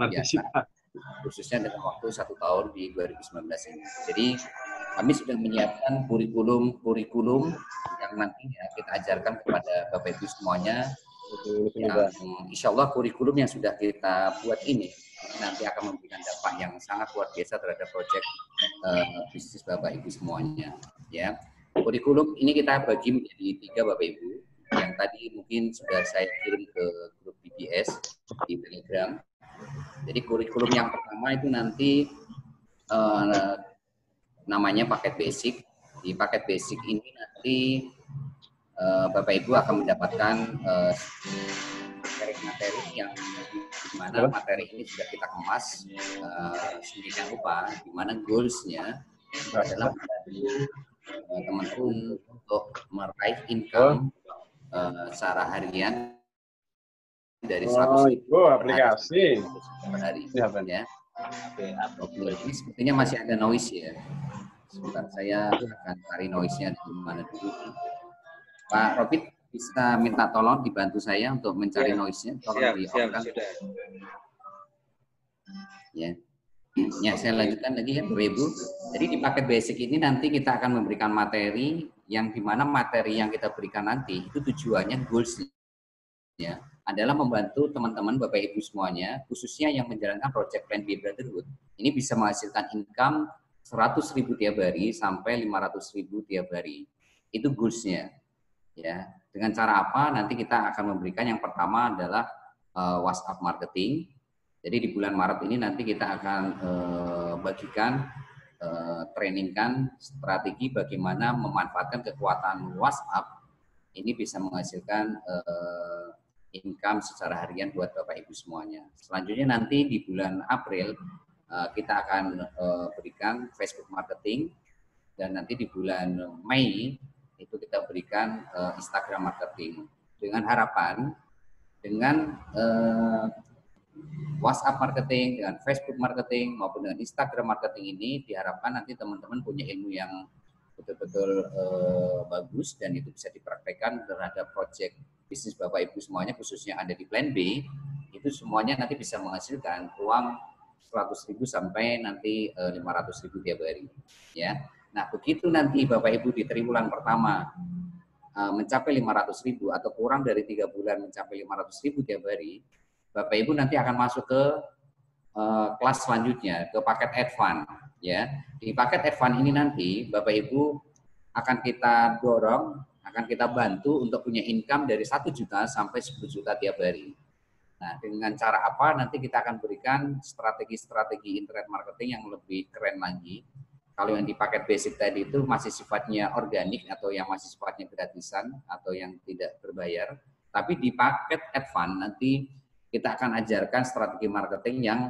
luar biasa, khususnya dalam waktu 1 tahun di 2019 ini. Jadi kami sudah menyiapkan kurikulum yang nantinya kita ajarkan kepada Bapak Ibu semuanya. Yang insya Allah kurikulum yang sudah kita buat ini nanti akan memberikan dampak yang sangat luar biasa terhadap proyek bisnis Bapak Ibu semuanya. Ya, kurikulum ini kita bagi menjadi 3 Bapak Ibu. Yang tadi mungkin sudah saya kirim ke grup BBS di Telegram. Jadi kurikulum yang pertama itu nanti namanya paket basic. Di paket basic ini nanti Bapak Ibu akan mendapatkan materi yang dimana materi ini sudah kita kemas sedemikian rupa, dimana goalsnya adalah teman-teman untuk meraih income secara harian dari 100.000 aplikasi per hari. Ya. Ini sepertinya masih ada noise ya. Sebentar, saya akan cari noise-nya di mana dulu. Pak Robit, bisa minta tolong dibantu saya untuk mencari noise-nya. Tolong di-off-kan. Ya. Ya, saya lanjutkan lagi ya, Bapak Ibu. Jadi di paket basic ini nanti kita akan memberikan materi yang dimana materi yang kita berikan nanti itu tujuannya goals-nya adalah membantu teman-teman Bapak Ibu semuanya, khususnya yang menjalankan Project Plan B Brotherhood, ini bisa menghasilkan income 100.000 tiap hari sampai 500.000 tiap hari. Itu goals-nya. Ya, dengan cara apa? Nanti kita akan memberikan yang pertama adalah WhatsApp marketing. Jadi di bulan Maret ini nanti kita akan bagikan, trainingkan strategi bagaimana memanfaatkan kekuatan WhatsApp ini bisa menghasilkan income secara harian buat Bapak Ibu semuanya. Selanjutnya nanti di bulan April kita akan berikan Facebook marketing, dan nanti di bulan Mei itu kita berikan Instagram marketing, dengan harapan dengan WhatsApp marketing, dengan Facebook marketing maupun dengan Instagram marketing ini diharapkan nanti teman-teman punya ilmu yang betul-betul bagus dan itu bisa dipraktekkan terhadap proyek bisnis Bapak Ibu semuanya, khususnya ada di Plan B. Itu semuanya nanti bisa menghasilkan uang 100.000 sampai nanti 500.000 tiap hari. Ya. Nah, begitu nanti Bapak Ibu di triwulan pertama mencapai 500.000 atau kurang dari 3 bulan mencapai 500.000 tiap hari, Bapak Ibu nanti akan masuk ke kelas selanjutnya, ke paket advance. Ya, di paket advance ini nanti Bapak Ibu akan kita dorong, akan kita bantu untuk punya income dari 1 juta sampai 10 juta tiap hari. Nah, dengan cara apa? Nanti kita akan berikan strategi-strategi internet marketing yang lebih keren lagi. Kalau yang di paket basic tadi itu masih sifatnya organik atau yang masih sifatnya gratisan atau yang tidak berbayar. Tapi di paket advance nanti kita akan ajarkan strategi marketing yang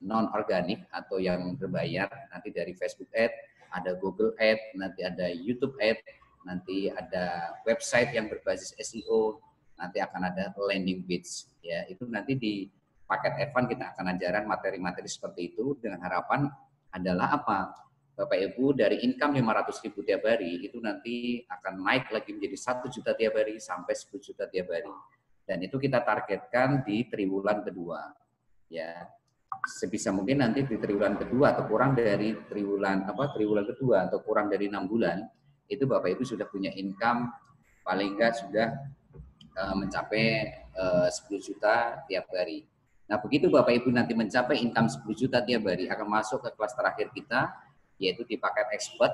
non-organik atau yang berbayar. Nanti dari Facebook Ad, ada Google Ad, nanti ada YouTube Ad, nanti ada website yang berbasis SEO, nanti akan ada landing page. Ya, itu nanti di paket advance kita akan ajaran materi-materi seperti itu dengan harapan adalah apa? Bapak Ibu dari income 500.000 tiap hari itu nanti akan naik lagi menjadi 1 juta tiap hari sampai 10 juta tiap hari. Dan itu kita targetkan di triwulan kedua. Ya. Sebisa mungkin nanti di triwulan kedua atau kurang dari triwulan kedua atau kurang dari 6 bulan itu Bapak Ibu sudah punya income paling enggak sudah mencapai 10 juta tiap hari. Nah, begitu Bapak Ibu nanti mencapai income 10 juta tiap hari akan masuk ke kelas terakhir kita, yaitu di paket expert,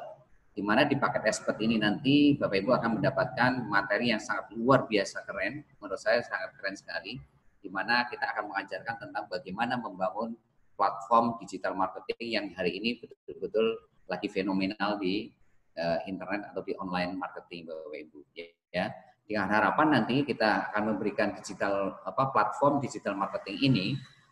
di mana di paket expert ini nanti Bapak Ibu akan mendapatkan materi yang sangat luar biasa keren, menurut saya sangat keren sekali, di mana kita akan mengajarkan tentang bagaimana membangun platform digital marketing yang hari ini betul-betul lagi fenomenal di internet atau di online marketing Bapak Ibu. Ya. Dengan harapan nanti kita akan memberikan platform digital marketing ini,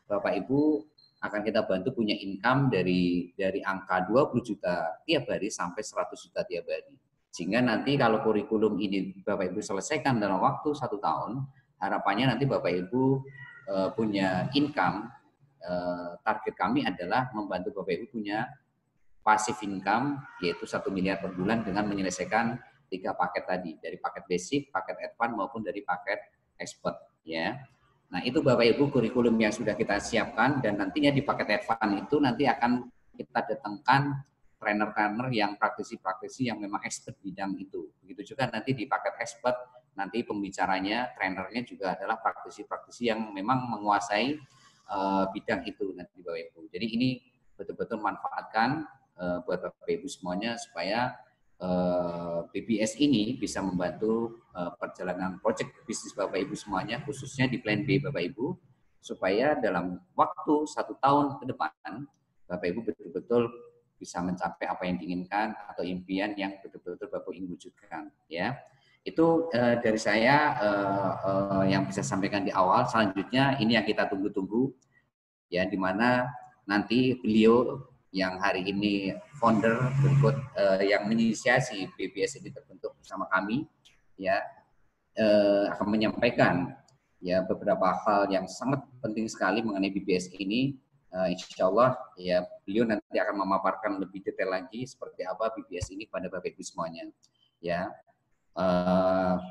Bapak Ibu akan kita bantu punya income dari angka 20 juta tiap hari sampai 100 juta tiap hari. Sehingga nanti kalau kurikulum ini Bapak Ibu selesaikan dalam waktu 1 tahun, harapannya nanti Bapak Ibu punya income, target kami adalah membantu Bapak Ibu punya passive income, yaitu 1 miliar per bulan dengan menyelesaikan 3 paket tadi, dari paket basic, paket advance maupun dari paket expert. Ya. Nah, itu Bapak Ibu kurikulum yang sudah kita siapkan, dan nantinya di paket advance itu nanti akan kita datangkan trainer-trainer yang praktisi-praktisi yang memang expert bidang itu. Begitu juga nanti di paket expert, nanti pembicaranya, trainernya juga adalah praktisi-praktisi yang memang menguasai bidang itu nanti Bapak Ibu. Jadi ini betul-betul manfaatkan buat Bapak Ibu semuanya supaya BBS ini bisa membantu perjalanan proyek bisnis Bapak Ibu semuanya, khususnya di plan B Bapak Ibu, supaya dalam waktu 1 tahun ke depan Bapak Ibu betul-betul bisa mencapai apa yang diinginkan atau impian yang betul-betul Bapak ingin wujudkan. Ya, itu dari saya yang bisa sampaikan di awal. Selanjutnya ini yang kita tunggu-tunggu, ya, di mana nanti beliau yang hari ini founder berikut yang menginisiasi BBS ini terbentuk bersama kami, ya, akan menyampaikan ya beberapa hal yang sangat penting sekali mengenai BBS ini. Insya Allah ya beliau nanti akan memaparkan lebih detail lagi seperti apa BBS ini pada Bapak Ibu semuanya. Ya,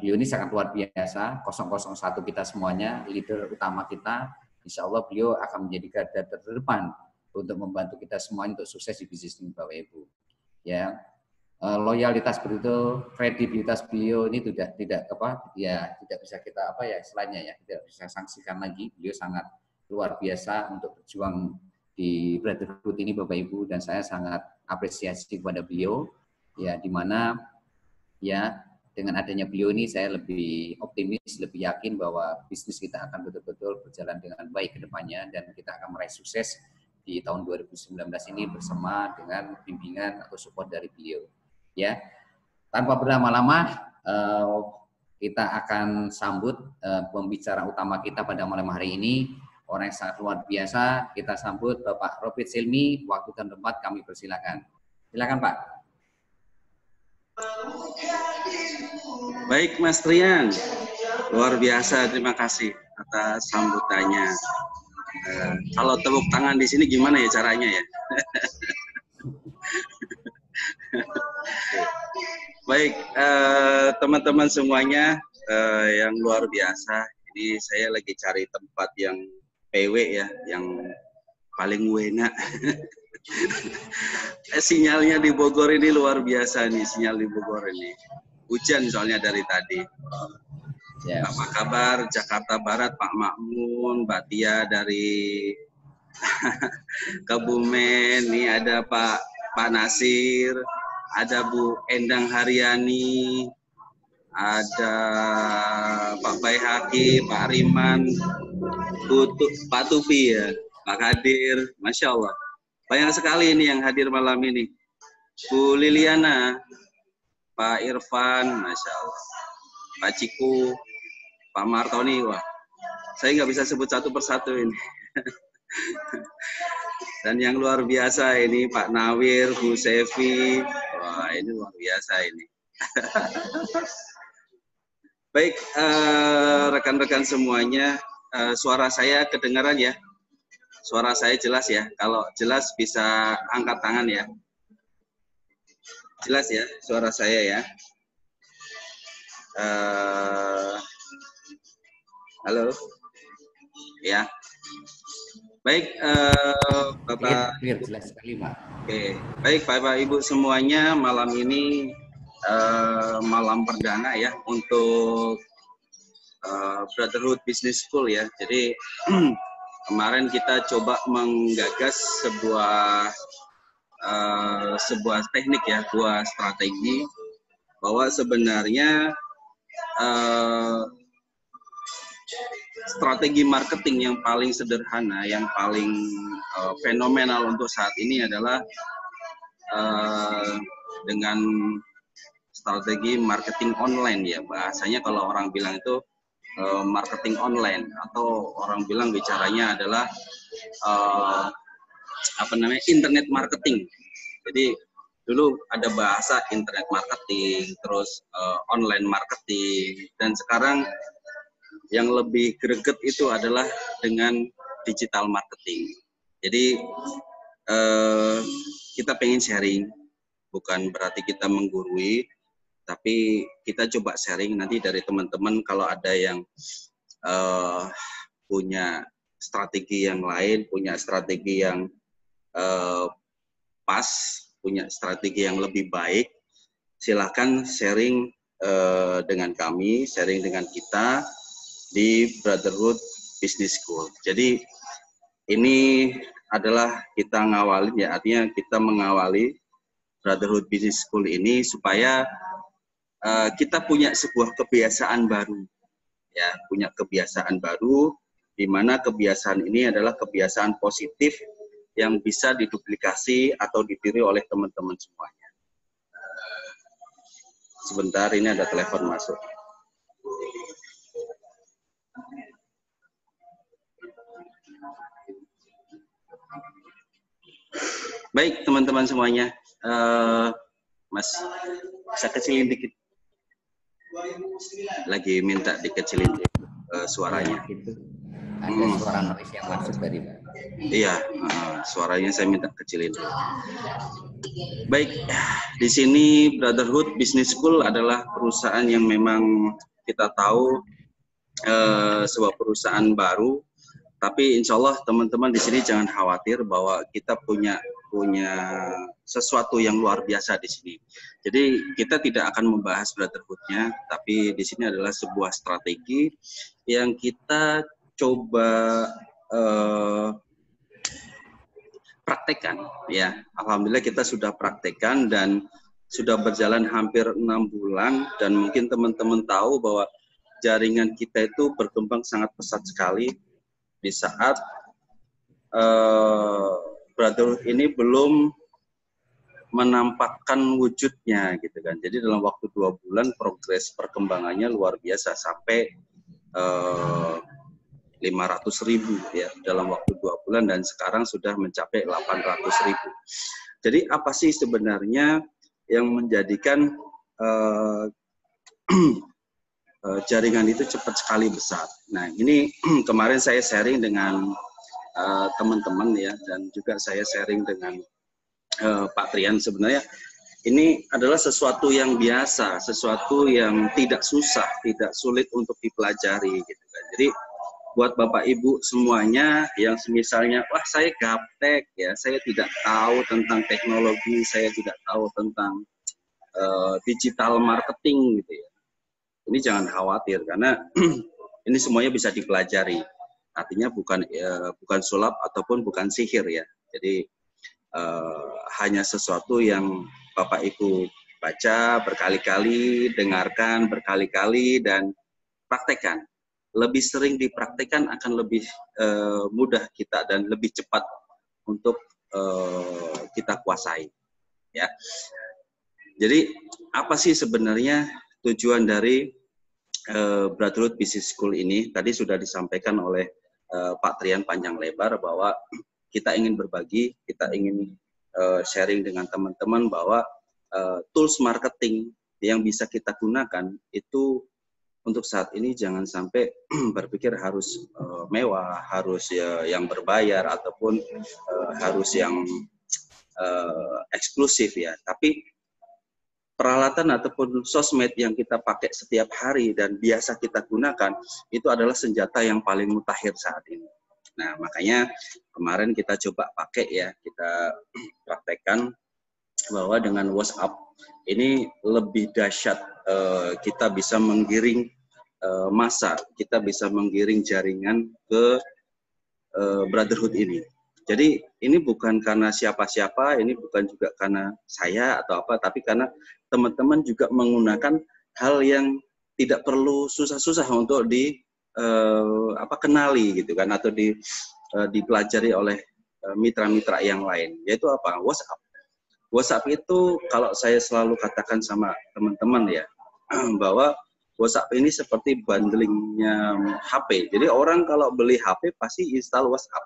beliau ini sangat luar biasa, 001 kita semuanya, leader utama kita. Insya Allah beliau akan menjadi garda terdepan untuk membantu kita semuanya untuk sukses di bisnis ini Bapak Ibu. Ya, loyalitas beliau, kredibilitas beliau ini tidak bisa kita istilahnya tidak bisa sanksikan lagi. Beliau sangat luar biasa untuk berjuang di Brotherhood ini Bapak Ibu, dan saya sangat apresiasi kepada beliau, ya, di mana ya dengan adanya beliau ini saya lebih optimis, lebih yakin bahwa bisnis kita akan betul-betul berjalan dengan baik ke depannya, dan kita akan meraih sukses di tahun 2019 ini bersama dengan bimbingan atau support dari beliau. Ya, tanpa berlama-lama kita akan sambut pembicara utama kita pada malam hari ini, orang yang sangat luar biasa. Kita sambut Bapak Robert Silmi. Waktu dan tempat kami persilakan. Silakan Pak. Baik Mas Trian, luar biasa, terima kasih atas sambutannya. Kalau tepuk tangan di sini gimana ya caranya ya? Baik, teman-teman semuanya yang luar biasa. Ini saya lagi cari tempat yang PW ya, yang paling enak. Sinyalnya di Bogor ini luar biasa nih, sinyal di Bogor ini. Hujan soalnya dari tadi. Ya. Apa kabar Jakarta Barat, Pak Makmun, Mbak Tia dari Kebumen, nih ada Pak Nasir, ada Bu Endang Haryani, ada Pak Baihaki, Pak Riman, Pak Tufi ya, Pak Kadir, Masya Allah. Banyak sekali ini yang hadir malam ini. Bu Liliana, Pak Irfan, Masya Allah. Pak Ciku, Pak Martoni, wah, saya nggak bisa sebut satu persatu ini. Dan yang luar biasa ini Pak Nawir, Bu Sevi, wah ini luar biasa ini. Baik, rekan-rekan semuanya, suara saya kedengaran ya? Suara saya jelas ya? Kalau jelas bisa angkat tangan ya. Jelas ya suara saya ya? Halo? Ya. Baik, Bapak. Jelas sekali, Pak. Oke, baik Bapak Ibu semuanya, malam ini malam perdana ya untuk Brotherhood Business School ya. Jadi kemarin kita coba menggagas sebuah teknik ya, sebuah strategi bahwa sebenarnya strategi marketing yang paling sederhana, yang paling fenomenal untuk saat ini adalah dengan strategi marketing online ya. Bahasanya kalau orang bilang itu marketing online, atau orang bilang bicaranya adalah internet marketing. Jadi dulu ada bahasa internet marketing, terus online marketing, dan sekarang yang lebih greget itu adalah dengan digital marketing. Jadi kita pengen sharing, bukan berarti kita menggurui, tapi kita coba sharing nanti dari teman-teman kalau ada yang punya strategi yang lain, punya strategi yang pas, punya strategi yang lebih baik, silahkan sharing dengan kami, sharing dengan kita di Brotherhood Business School. Jadi ini adalah kita ngawalin ya, artinya kita mengawali Brotherhood Business School ini supaya kita punya sebuah kebiasaan baru, ya, punya kebiasaan baru, di mana kebiasaan ini adalah kebiasaan positif yang bisa diduplikasi atau ditiru oleh teman-teman semuanya. Sebentar, ini ada telepon masuk. Baik, teman-teman semuanya. Mas, bisa kecilin dikit. Lagi minta dikecilin suaranya. Itu ada suara noise yang masuk tadi, Pak. Iya, suaranya saya minta kecilin. Baik, di sini Brotherhood Business School adalah perusahaan yang memang kita tahu sebuah perusahaan baru, tapi insya Allah teman-teman di sini jangan khawatir bahwa kita punya sesuatu yang luar biasa di sini. Jadi kita tidak akan membahas Brotherhood-nya, tapi di sini adalah sebuah strategi yang kita coba praktekkan, ya. Alhamdulillah kita sudah praktekkan dan sudah berjalan hampir 6 bulan, dan mungkin teman-teman tahu bahwa jaringan kita itu berkembang sangat pesat sekali di saat Brotherhood ini belum menampakkan wujudnya, gitu kan. Jadi dalam waktu 2 bulan progres perkembangannya luar biasa sampai 500.000 ya dalam waktu 2 bulan, dan sekarang sudah mencapai 800.000. Jadi apa sih sebenarnya yang menjadikan jaringan itu cepat sekali besar? Nah, ini kemarin saya sharing dengan teman-teman ya, dan juga saya sharing dengan Pak Trian. Sebenarnya ini adalah sesuatu yang biasa, sesuatu yang tidak susah, tidak sulit untuk dipelajari, gitu kan. Jadi buat Bapak Ibu semuanya yang misalnya, wah saya gaptek ya, saya tidak tahu tentang teknologi, saya tidak tahu tentang digital marketing gitu ya. Ini jangan khawatir karena ini semuanya bisa dipelajari. Artinya bukan sulap ataupun bukan sihir ya. Jadi hanya sesuatu yang Bapak Ibu baca berkali-kali, dengarkan berkali-kali, dan praktekkan. Lebih sering dipraktekkan akan lebih mudah kita dan lebih cepat untuk kita kuasai, ya. Jadi apa sih sebenarnya tujuan dari Brotherhood Business School ini? Tadi sudah disampaikan oleh Pak Trian panjang lebar bahwa kita ingin berbagi, kita ingin sharing dengan teman-teman bahwa tools marketing yang bisa kita gunakan itu untuk saat ini jangan sampai berpikir harus mewah, harus yang berbayar, ataupun harus yang eksklusif ya. Tapi peralatan ataupun sosmed yang kita pakai setiap hari dan biasa kita gunakan itu adalah senjata yang paling mutakhir saat ini. Nah, makanya kemarin kita coba pakai ya, kita praktekkan bahwa dengan WhatsApp ini lebih dahsyat, kita bisa menggiring massa, kita bisa menggiring jaringan ke Brotherhood ini. Jadi ini bukan karena siapa-siapa, ini bukan juga karena saya atau apa, tapi karena teman-teman juga menggunakan hal yang tidak perlu susah-susah untuk kenali gitu kan, atau dipelajari oleh mitra-mitra yang lain, yaitu apa? WhatsApp. WhatsApp itu kalau saya selalu katakan sama teman-teman ya, bahwa WhatsApp ini seperti bundlingnya HP. Jadi orang kalau beli HP pasti install WhatsApp.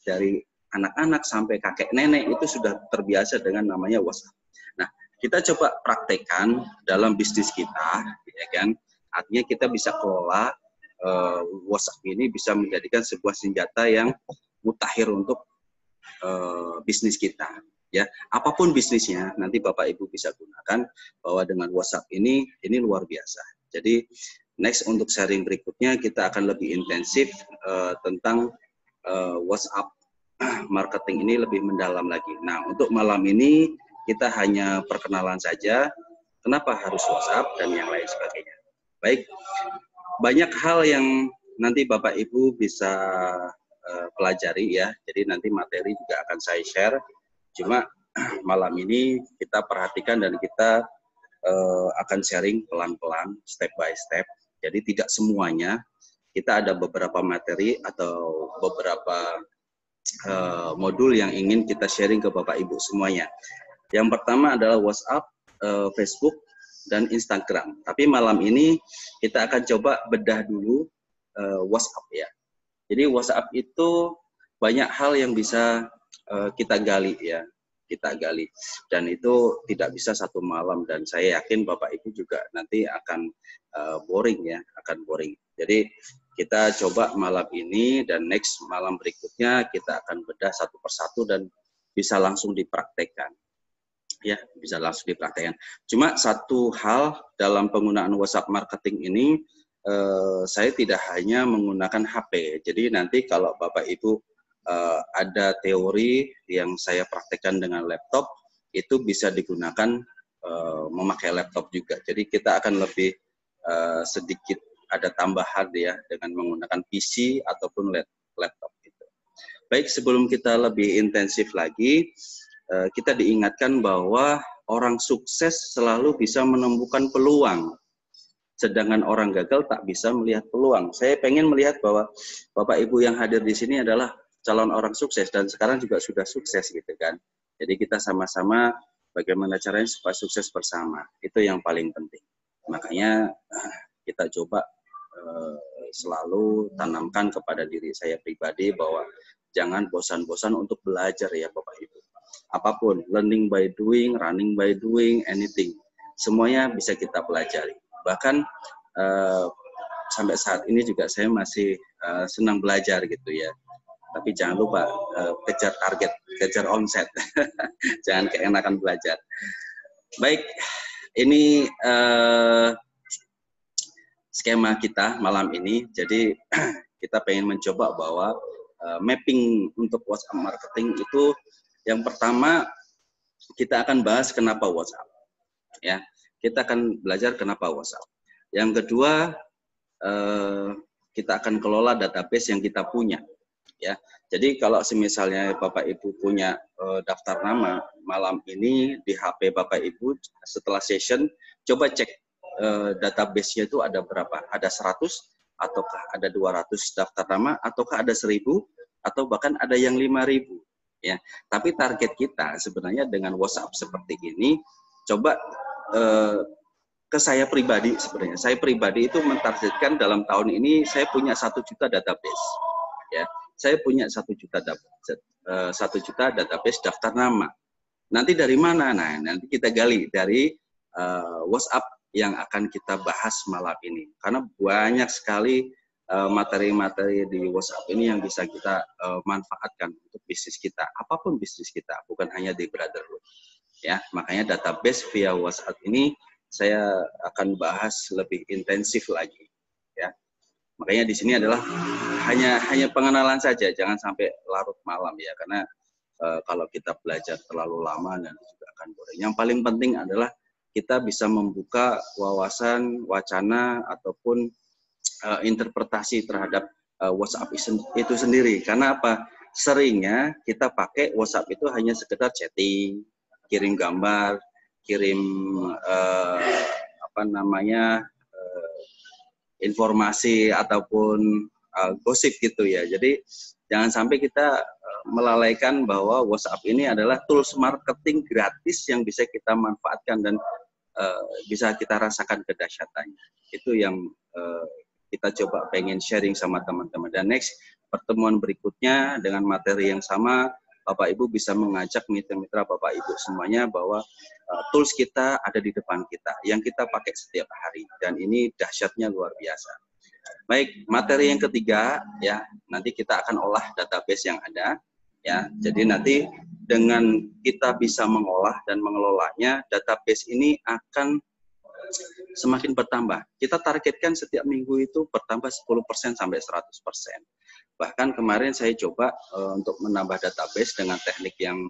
Dari anak-anak sampai kakek nenek itu sudah terbiasa dengan namanya WhatsApp. Nah, kita coba praktekkan dalam bisnis kita, ya kan? Artinya kita bisa kelola WhatsApp ini bisa menjadikan sebuah senjata yang mutakhir untuk bisnis kita. Ya, apapun bisnisnya nanti Bapak Ibu bisa gunakan, bahwa dengan WhatsApp ini luar biasa. Jadi Next untuk sharing berikutnya kita akan lebih intensif tentang WhatsApp marketing ini lebih mendalam lagi. Nah, untuk malam ini kita hanya perkenalan saja, kenapa harus WhatsApp dan yang lain sebagainya. Baik, banyak hal yang nanti Bapak Ibu bisa pelajari ya. Jadi nanti materi juga akan saya share. Cuma malam ini kita perhatikan dan kita akan sharing pelan-pelan, step by step. Jadi tidak semuanya, kita ada beberapa materi atau beberapa modul yang ingin kita sharing ke Bapak Ibu semuanya. Yang pertama adalah WhatsApp, Facebook, dan Instagram. Tapi malam ini kita akan coba bedah dulu WhatsApp ya. Jadi WhatsApp itu banyak hal yang bisa kita gali ya. Kita gali, dan itu tidak bisa satu malam, dan saya yakin Bapak Ibu juga nanti akan boring ya, akan boring. Jadi kita coba malam ini dan next malam berikutnya kita akan bedah satu persatu dan bisa langsung dipraktekkan. Ya, bisa langsung dipraktekkan. Cuma satu hal dalam penggunaan WhatsApp marketing ini, saya tidak hanya menggunakan HP. Jadi nanti kalau Bapak Ibu ada teori yang saya praktekkan dengan laptop, itu bisa digunakan memakai laptop juga. Jadi kita akan lebih sedikit ada tambahan ya dengan menggunakan PC ataupun laptop gitu. Baik, sebelum kita lebih intensif lagi, kita diingatkan bahwa orang sukses selalu bisa menemukan peluang, sedangkan orang gagal tak bisa melihat peluang. Saya pengen melihat bahwa Bapak Ibu yang hadir di sini adalah calon orang sukses dan sekarang juga sudah sukses gitu kan. Jadi kita sama-sama bagaimana caranya supaya sukses bersama. Itu yang paling penting. Makanya kita coba selalu tanamkan kepada diri saya pribadi bahwa jangan bosan-bosan untuk belajar ya Bapak Ibu. Apapun, learning by doing, running by doing, anything. Semuanya bisa kita pelajari. Bahkan sampai saat ini juga saya masih senang belajar gitu ya. Tapi jangan lupa kejar target, kejar omset. Jangan keenakan belajar. Baik, ini skema kita malam ini. Jadi kita pengen mencoba bahwa mapping untuk WhatsApp marketing itu yang pertama kita akan bahas kenapa WhatsApp. Ya, kita akan belajar kenapa WhatsApp. Yang kedua kita akan kelola database yang kita punya. Ya, jadi kalau misalnya Bapak Ibu punya daftar nama malam ini di HP Bapak Ibu setelah session, coba cek database-nya itu ada berapa? Ada 100 ataukah ada 200 daftar nama ataukah ada 1000 atau bahkan ada yang 5000 ya. Tapi target kita sebenarnya dengan WhatsApp seperti ini, coba ke saya pribadi sebenarnya. Saya pribadi itu mentargetkan dalam tahun ini saya punya 1 juta database ya. Saya punya 1 juta database daftar nama. Nanti dari mana? Nah, nanti kita gali dari WhatsApp yang akan kita bahas malam ini. Karena banyak sekali materi-materi di WhatsApp ini yang bisa kita manfaatkan untuk bisnis kita. Apapun bisnis kita, bukan hanya di Brotherhood. Ya, makanya database via WhatsApp ini saya akan bahas lebih intensif lagi. Ya. Makanya di sini adalah hanya pengenalan saja, jangan sampai larut malam ya, karena kalau kita belajar terlalu lama nanti juga akan boring. Yang paling penting adalah kita bisa membuka wawasan, wacana ataupun interpretasi terhadap WhatsApp itu sendiri. Karena apa? Seringnya kita pakai WhatsApp itu hanya sekedar chatting, kirim gambar, kirim informasi ataupun gosip gitu ya. Jadi jangan sampai kita melalaikan bahwa WhatsApp ini adalah tools marketing gratis yang bisa kita manfaatkan dan bisa kita rasakan kedahsyatannya. Itu yang kita coba pengen sharing sama teman-teman. Dan next pertemuan berikutnya dengan materi yang sama, Bapak Ibu bisa mengajak mitra-mitra Bapak Ibu semuanya bahwa tools kita ada di depan kita, yang kita pakai setiap hari, dan ini dahsyatnya luar biasa. Baik, materi yang ketiga ya, nanti kita akan olah database yang ada ya. Jadi nanti dengan kita bisa mengolah dan mengelolanya, database ini akan semakin bertambah. Kita targetkan setiap minggu itu bertambah 10% sampai 100%. Bahkan kemarin saya coba untuk menambah database dengan teknik yang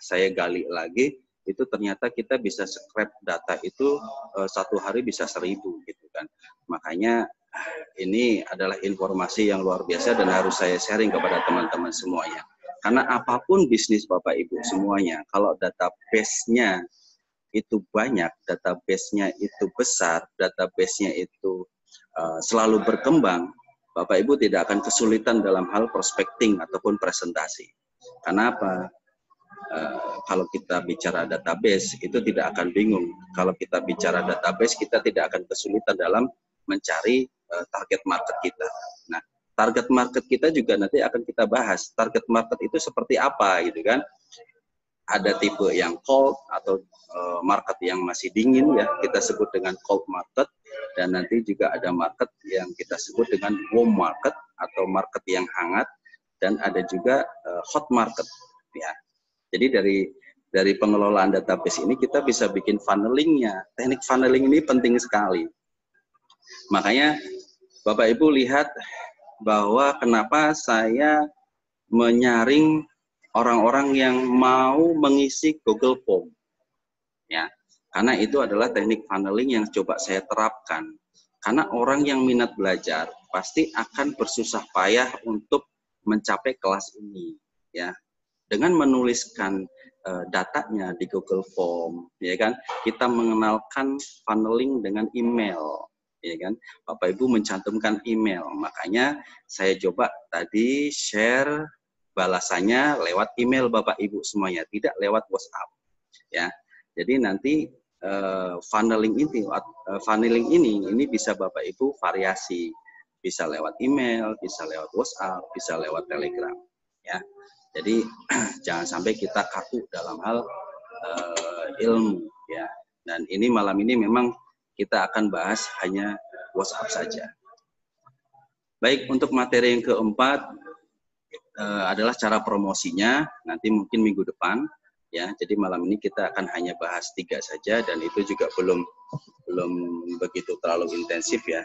saya gali lagi, itu ternyata kita bisa scrap data itu satu hari bisa 1000 gitu kan. Makanya ini adalah informasi yang luar biasa dan harus saya sharing kepada teman-teman semuanya. Karena apapun bisnis Bapak Ibu semuanya, kalau database-nya itu banyak, database-nya itu besar, database-nya itu selalu berkembang, Bapak Ibu tidak akan kesulitan dalam hal prospecting ataupun presentasi. Karena apa? Kalau kita bicara database itu tidak akan bingung. Kalau kita bicara database kita tidak akan kesulitan dalam mencari target market kita. Nah, target market kita juga nanti akan kita bahas. Target market itu seperti apa gitu kan? Ada tipe yang cold atau market yang masih dingin ya, kita sebut dengan cold market, dan nanti juga ada market yang kita sebut dengan warm market atau market yang hangat, dan ada juga hot market ya. Jadi dari pengelolaan database ini kita bisa bikin funnelingnya. Teknik funneling ini penting sekali. Makanya Bapak Ibu lihat bahwa kenapa saya menyaring orang-orang yang mau mengisi Google Form. Ya, karena itu adalah teknik funneling yang coba saya terapkan. Karena orang yang minat belajar pasti akan bersusah payah untuk mencapai kelas ini, ya. Dengan menuliskan datanya di Google Form, ya kan? Kita mengenalkan funneling dengan email, ya kan? Bapak Ibu mencantumkan email. Makanya saya coba tadi share balasannya lewat email Bapak Ibu semuanya, tidak lewat WhatsApp, ya. Jadi nanti funneling ini bisa Bapak Ibu variasi, bisa lewat email, bisa lewat WhatsApp, bisa lewat Telegram, ya. Jadi jangan sampai kita kaku dalam hal ilmu, ya. Dan ini malam ini memang kita akan bahas hanya WhatsApp saja. Baik, untuk materi yang keempat adalah cara promosinya. Nanti mungkin minggu depan, ya. Jadi malam ini kita akan hanya bahas 3 saja, dan itu juga belum begitu terlalu intensif ya.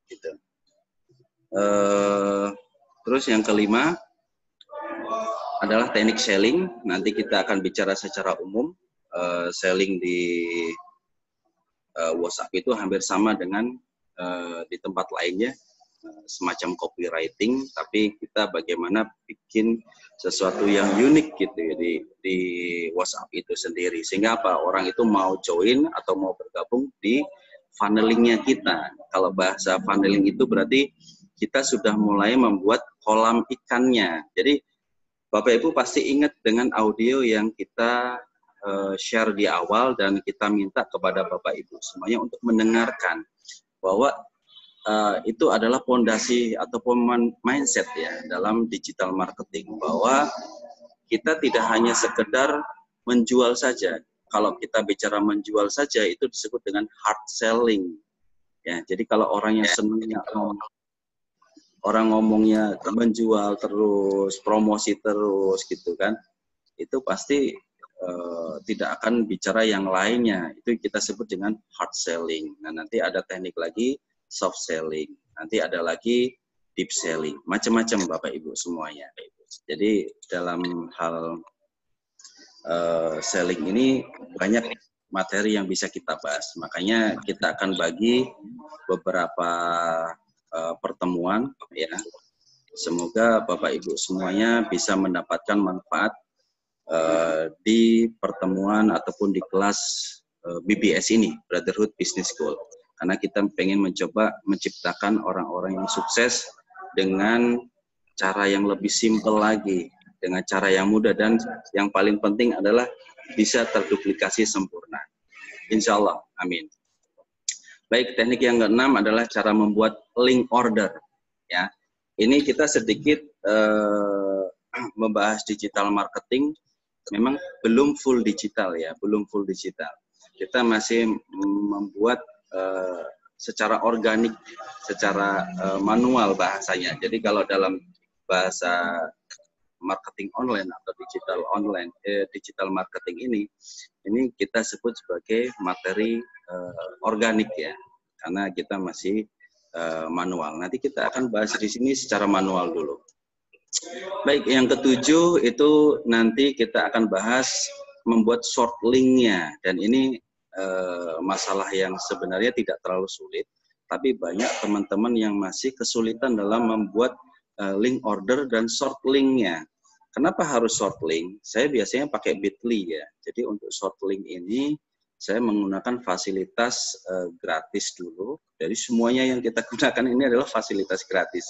Gitu. Terus yang kelima adalah teknik selling. Nanti kita akan bicara secara umum. Selling di WhatsApp itu hampir sama dengan di tempat lainnya, semacam copywriting, tapi kita bagaimana bikin sesuatu yang unik gitu ya di WhatsApp itu sendiri, sehingga apa, orang itu mau join atau mau bergabung di funnelingnya kita. Kalau bahasa funneling itu berarti kita sudah mulai membuat kolam ikannya. Jadi Bapak Ibu pasti ingat dengan audio yang kita share di awal, dan kita minta kepada Bapak Ibu semuanya untuk mendengarkan bahwa itu adalah fondasi ataupun mindset ya dalam digital marketing, bahwa kita tidak hanya sekedar menjual saja. Kalau kita bicara menjual saja itu disebut dengan hard selling. Ya, jadi kalau orang yang senangnya orang ngomongnya menjual terus, promosi terus gitu kan, itu pasti tidak akan bicara yang lainnya. Itu kita sebut dengan hard selling. Nah, nanti ada teknik lagi soft selling, nanti ada lagi deep selling, macam-macam Bapak Ibu semuanya. Jadi dalam hal selling ini banyak materi yang bisa kita bahas. Makanya kita akan bagi beberapa pertemuan ya. Semoga Bapak Ibu semuanya bisa mendapatkan manfaat di pertemuan ataupun di kelas BBS ini, Brotherhood Business School. Karena kita pengen mencoba menciptakan orang-orang yang sukses dengan cara yang lebih simpel lagi, dengan cara yang mudah, dan yang paling penting adalah bisa terduplikasi sempurna. Insya Allah, amin. Baik, teknik yang keenam adalah cara membuat link order. Ya, ini kita sedikit membahas digital marketing. Memang belum full digital ya, belum full digital. Kita masih membuat secara organik, secara manual bahasanya. Jadi kalau dalam bahasa marketing online atau digital marketing ini kita sebut sebagai materi organik ya, karena kita masih manual. Nanti kita akan bahas di sini secara manual dulu. Baik, yang ketujuh itu nanti kita akan bahas membuat short link-nya, dan ini masalah yang sebenarnya tidak terlalu sulit, tapi banyak teman-teman yang masih kesulitan dalam membuat link order dan short link-nya. Kenapa harus short link? Saya biasanya pakai Bitly ya. Jadi untuk short link ini saya menggunakan fasilitas gratis dulu. Jadi semuanya yang kita gunakan ini adalah fasilitas gratis.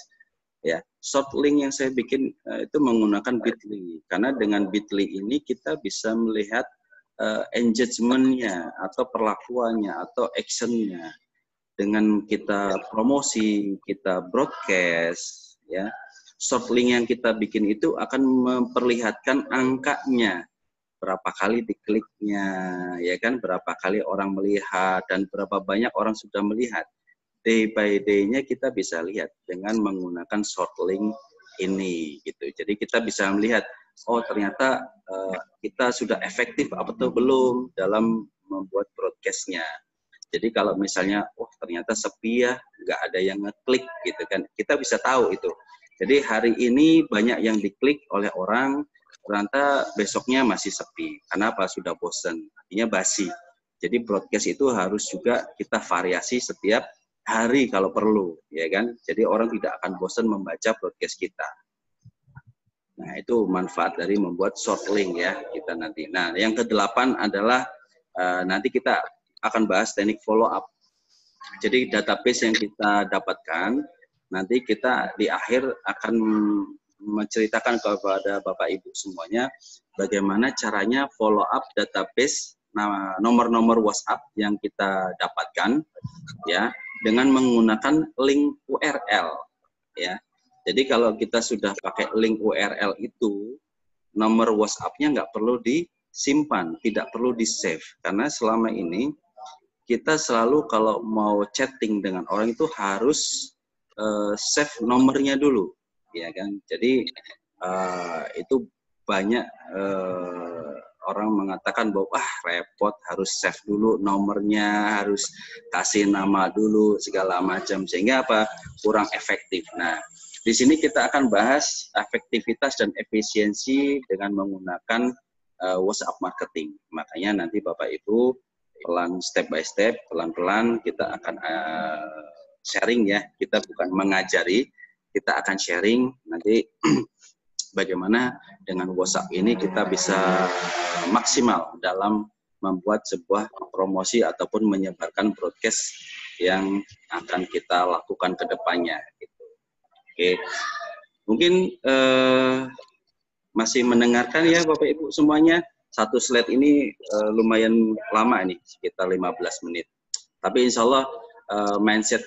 Ya, short link yang saya bikin itu menggunakan Bitly, karena dengan Bitly ini kita bisa melihat engagement-nya atau perlakuannya atau action-nya. Dengan kita promosi, kita broadcast, ya, short link yang kita bikin itu akan memperlihatkan angkanya, berapa kali dikliknya, ya kan, berapa kali orang melihat dan berapa banyak orang sudah melihat. Day by day-nya kita bisa lihat dengan menggunakan short link ini gitu. Jadi kita bisa melihat, oh ternyata kita sudah efektif atau belum dalam membuat broadcast-nya. Jadi kalau misalnya, oh ternyata sepi ya, nggak ada yang ngeklik gitu kan, kita bisa tahu itu. Jadi hari ini banyak yang diklik oleh orang, ternyata besoknya masih sepi. Kenapa? Sudah bosan, artinya basi. Jadi broadcast itu harus juga kita variasi setiap hari kalau perlu, ya kan? Jadi orang tidak akan bosan membaca broadcast kita. Nah, itu manfaat dari membuat short link ya kita nanti. Nah, yang ke-8 adalah nanti kita akan bahas teknik follow up. Jadi database yang kita dapatkan, nanti kita di akhir akan menceritakan kepada Bapak Ibu semuanya bagaimana caranya follow up database nomor-nomor WhatsApp yang kita dapatkan ya, dengan menggunakan link URL ya. Jadi kalau kita sudah pakai link URL itu, nomor WhatsApp-nya nggak perlu disimpan, tidak perlu di-save, karena selama ini kita selalu kalau mau chatting dengan orang itu harus save nomornya dulu, ya kan. Jadi itu banyak orang mengatakan bahwa repot, harus save dulu nomornya, harus kasih nama dulu segala macam, sehingga apa, kurang efektif. Nah, di sini kita akan bahas efektivitas dan efisiensi dengan menggunakan WhatsApp marketing. Makanya nanti Bapak Ibu pelan step by step, pelan-pelan kita akan sharing ya. Kita bukan mengajari, kita akan sharing nanti bagaimana dengan WhatsApp ini kita bisa maksimal dalam membuat sebuah promosi ataupun menyebarkan broadcast yang akan kita lakukan ke depannya. Gitu. Oke, mungkin masih mendengarkan ya Bapak Ibu semuanya. Satu slide ini lumayan lama nih, sekitar 15 menit. Tapi insya Allah mindset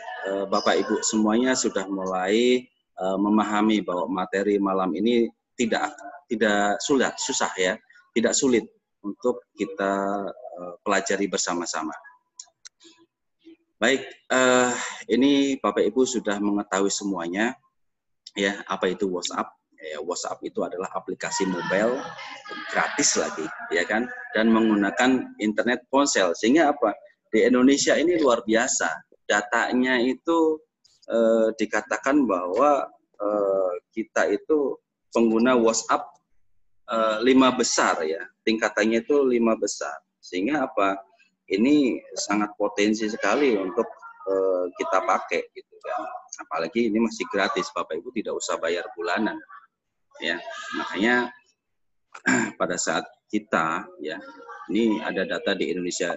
Bapak Ibu semuanya sudah mulai memahami bahwa materi malam ini tidak susah ya, tidak sulit untuk kita pelajari bersama-sama. Baik, ini Bapak Ibu sudah mengetahui semuanya ya, apa itu WhatsApp. Ya, WhatsApp itu adalah aplikasi mobile gratis lagi, ya kan, dan menggunakan internet ponsel, sehingga apa, di Indonesia ini luar biasa, datanya itu dikatakan bahwa kita itu pengguna WhatsApp 5 besar ya, tingkatannya itu 5 besar, sehingga apa, ini sangat potensi sekali untuk kita pakai gitu kan, apalagi ini masih gratis, Bapak Ibu tidak usah bayar bulanan. Ya, makanya pada saat kita ya, ini ada data di Indonesia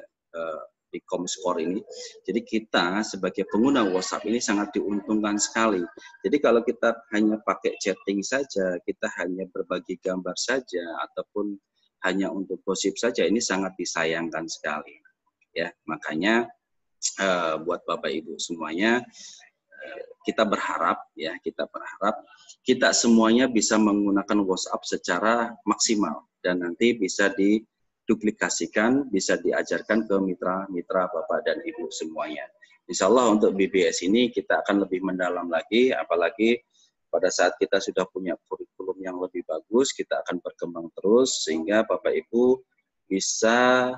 di Comscore ini, jadi kita sebagai pengguna WhatsApp ini sangat diuntungkan sekali. Jadi kalau kita hanya pakai chatting saja, kita hanya berbagi gambar saja, ataupun hanya untuk gosip saja, ini sangat disayangkan sekali. Ya, makanya buat Bapak Ibu semuanya, kita berharap ya, kita semuanya bisa menggunakan WhatsApp secara maksimal dan nanti bisa diduplikasikan, bisa diajarkan ke mitra-mitra Bapak dan Ibu semuanya. Insya Allah untuk BBS ini kita akan lebih mendalam lagi, apalagi pada saat kita sudah punya kurikulum yang lebih bagus, kita akan berkembang terus sehingga Bapak Ibu bisa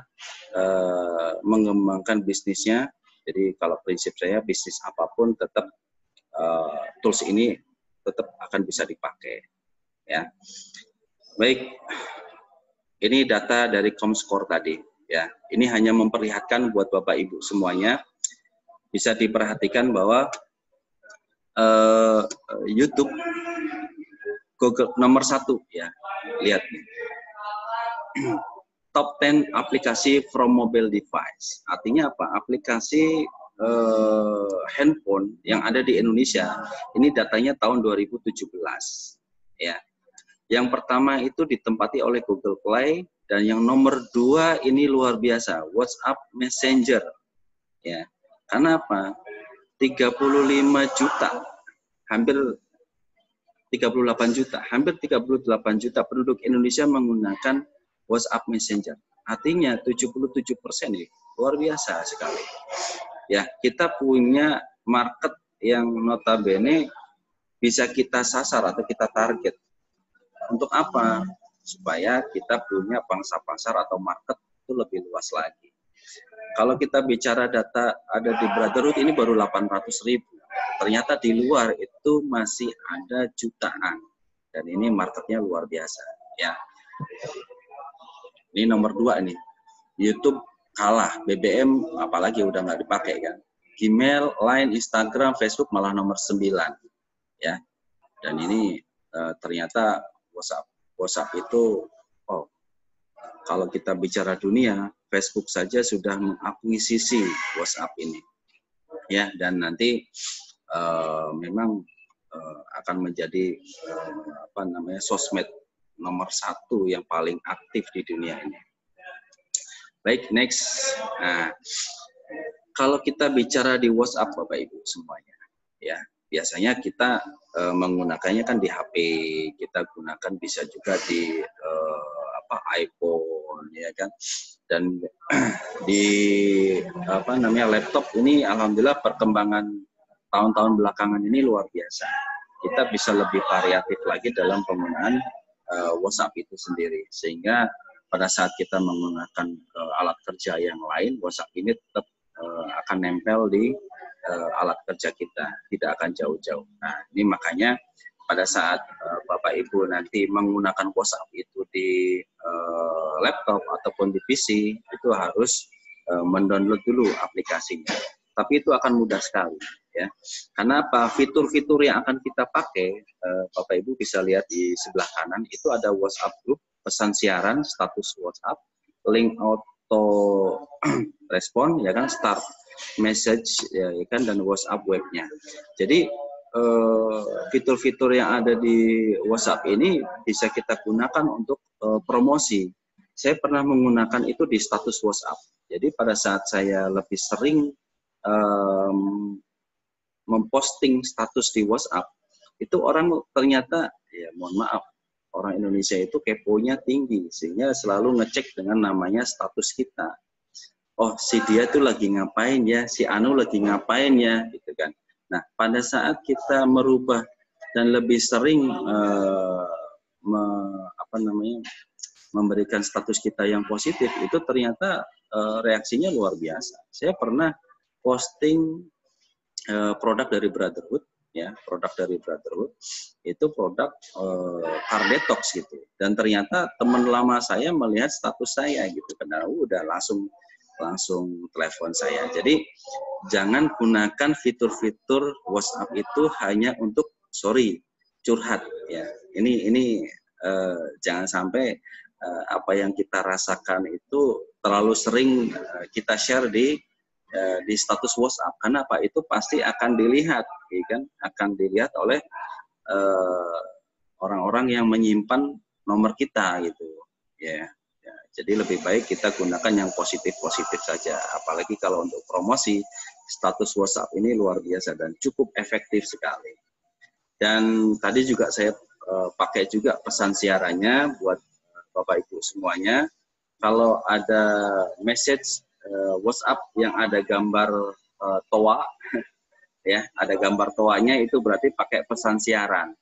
mengembangkan bisnisnya. Jadi kalau prinsip saya, bisnis apapun tetap tools ini tetap akan bisa dipakai. Ya, baik. Ini data dari Comscore tadi. Ya, ini hanya memperlihatkan buat Bapak Ibu semuanya. Bisa diperhatikan bahwa YouTube Google nomor 1 ya, lihat nih. Top 10 aplikasi from mobile device. Artinya apa? Aplikasi handphone yang ada di Indonesia. Ini datanya tahun 2017. Ya. Yang pertama itu ditempati oleh Google Play, dan yang nomor 2 ini luar biasa, WhatsApp Messenger. Ya. Karena apa? 35 juta, hampir 38 juta, hampir 38 juta penduduk Indonesia menggunakan WhatsApp Messenger. Artinya 77% nih, luar biasa sekali. Ya, kita punya market yang notabene bisa kita sasar atau kita target. Untuk apa? Supaya kita punya pangsa pasar atau market itu lebih luas lagi. Kalau kita bicara data ada di Brotherhood ini baru 800.000. Ternyata di luar itu masih ada jutaan. Dan ini marketnya luar biasa. Ya. Ini nomor 2 nih. YouTube kalah. BBM apalagi udah nggak dipakai kan. Gmail, Line, Instagram, Facebook malah nomor 9. Ya. Dan ini ternyata WhatsApp itu, kalau kita bicara dunia, Facebook saja sudah mengakuisisi WhatsApp ini, ya. Dan nanti memang akan menjadi sosmed nomor 1 yang paling aktif di dunia ini. Baik, next. Nah, kalau kita bicara di WhatsApp, Bapak Ibu semuanya, ya. Biasanya kita menggunakannya kan di HP, kita gunakan bisa juga di iPhone, ya kan. Dan di laptop ini alhamdulillah perkembangan tahun-tahun belakangan ini luar biasa. Kita bisa lebih variatif lagi dalam penggunaan WhatsApp itu sendiri, sehingga pada saat kita menggunakan alat kerja yang lain, WhatsApp ini tetap akan nempel di alat kerja kita, tidak akan jauh-jauh. Nah, ini makanya pada saat Bapak Ibu nanti menggunakan WhatsApp itu di laptop ataupun di PC, itu harus mendownload dulu aplikasinya. Tapi itu akan mudah sekali, ya. Karena apa? Fitur-fitur yang akan kita pakai, Bapak Ibu bisa lihat di sebelah kanan, itu ada WhatsApp Group, pesan siaran, status WhatsApp, link auto respon, ya kan, start message, ya kan, dan WhatsApp webnya. Jadi fitur-fitur yang ada di WhatsApp ini bisa kita gunakan untuk promosi. Saya pernah menggunakan itu di status WhatsApp. Jadi pada saat saya lebih sering memposting status di WhatsApp, itu orang ternyata, ya mohon maaf, orang Indonesia itu keponya tinggi, sehingga selalu ngecek dengan namanya status kita. Oh, si dia tuh lagi ngapain ya, si Anu lagi ngapain ya, gitu kan. Nah, pada saat kita merubah dan lebih sering memberikan status kita yang positif, itu ternyata reaksinya luar biasa. Saya pernah posting produk dari Brotherhood, ya, produk dari Brotherhood, itu produk car detox gitu. Dan ternyata teman lama saya melihat status saya gitu, karena udah langsung telepon saya. Jadi jangan gunakan fitur-fitur WhatsApp itu hanya untuk curhat, ya. Ini jangan sampai apa yang kita rasakan itu terlalu sering kita share di status WhatsApp. Karena apa? Itu pasti akan dilihat, ya kan? Akan dilihat oleh orang-orang yang menyimpan nomor kita gitu, ya. Jadi lebih baik kita gunakan yang positif-positif saja. Apalagi kalau untuk promosi, status WhatsApp ini luar biasa dan cukup efektif sekali. Dan tadi juga saya pakai juga pesan siarannya buat Bapak Ibu semuanya. Kalau ada message WhatsApp yang ada gambar toa, ya, ada gambar toanya, itu berarti pakai pesan siaran.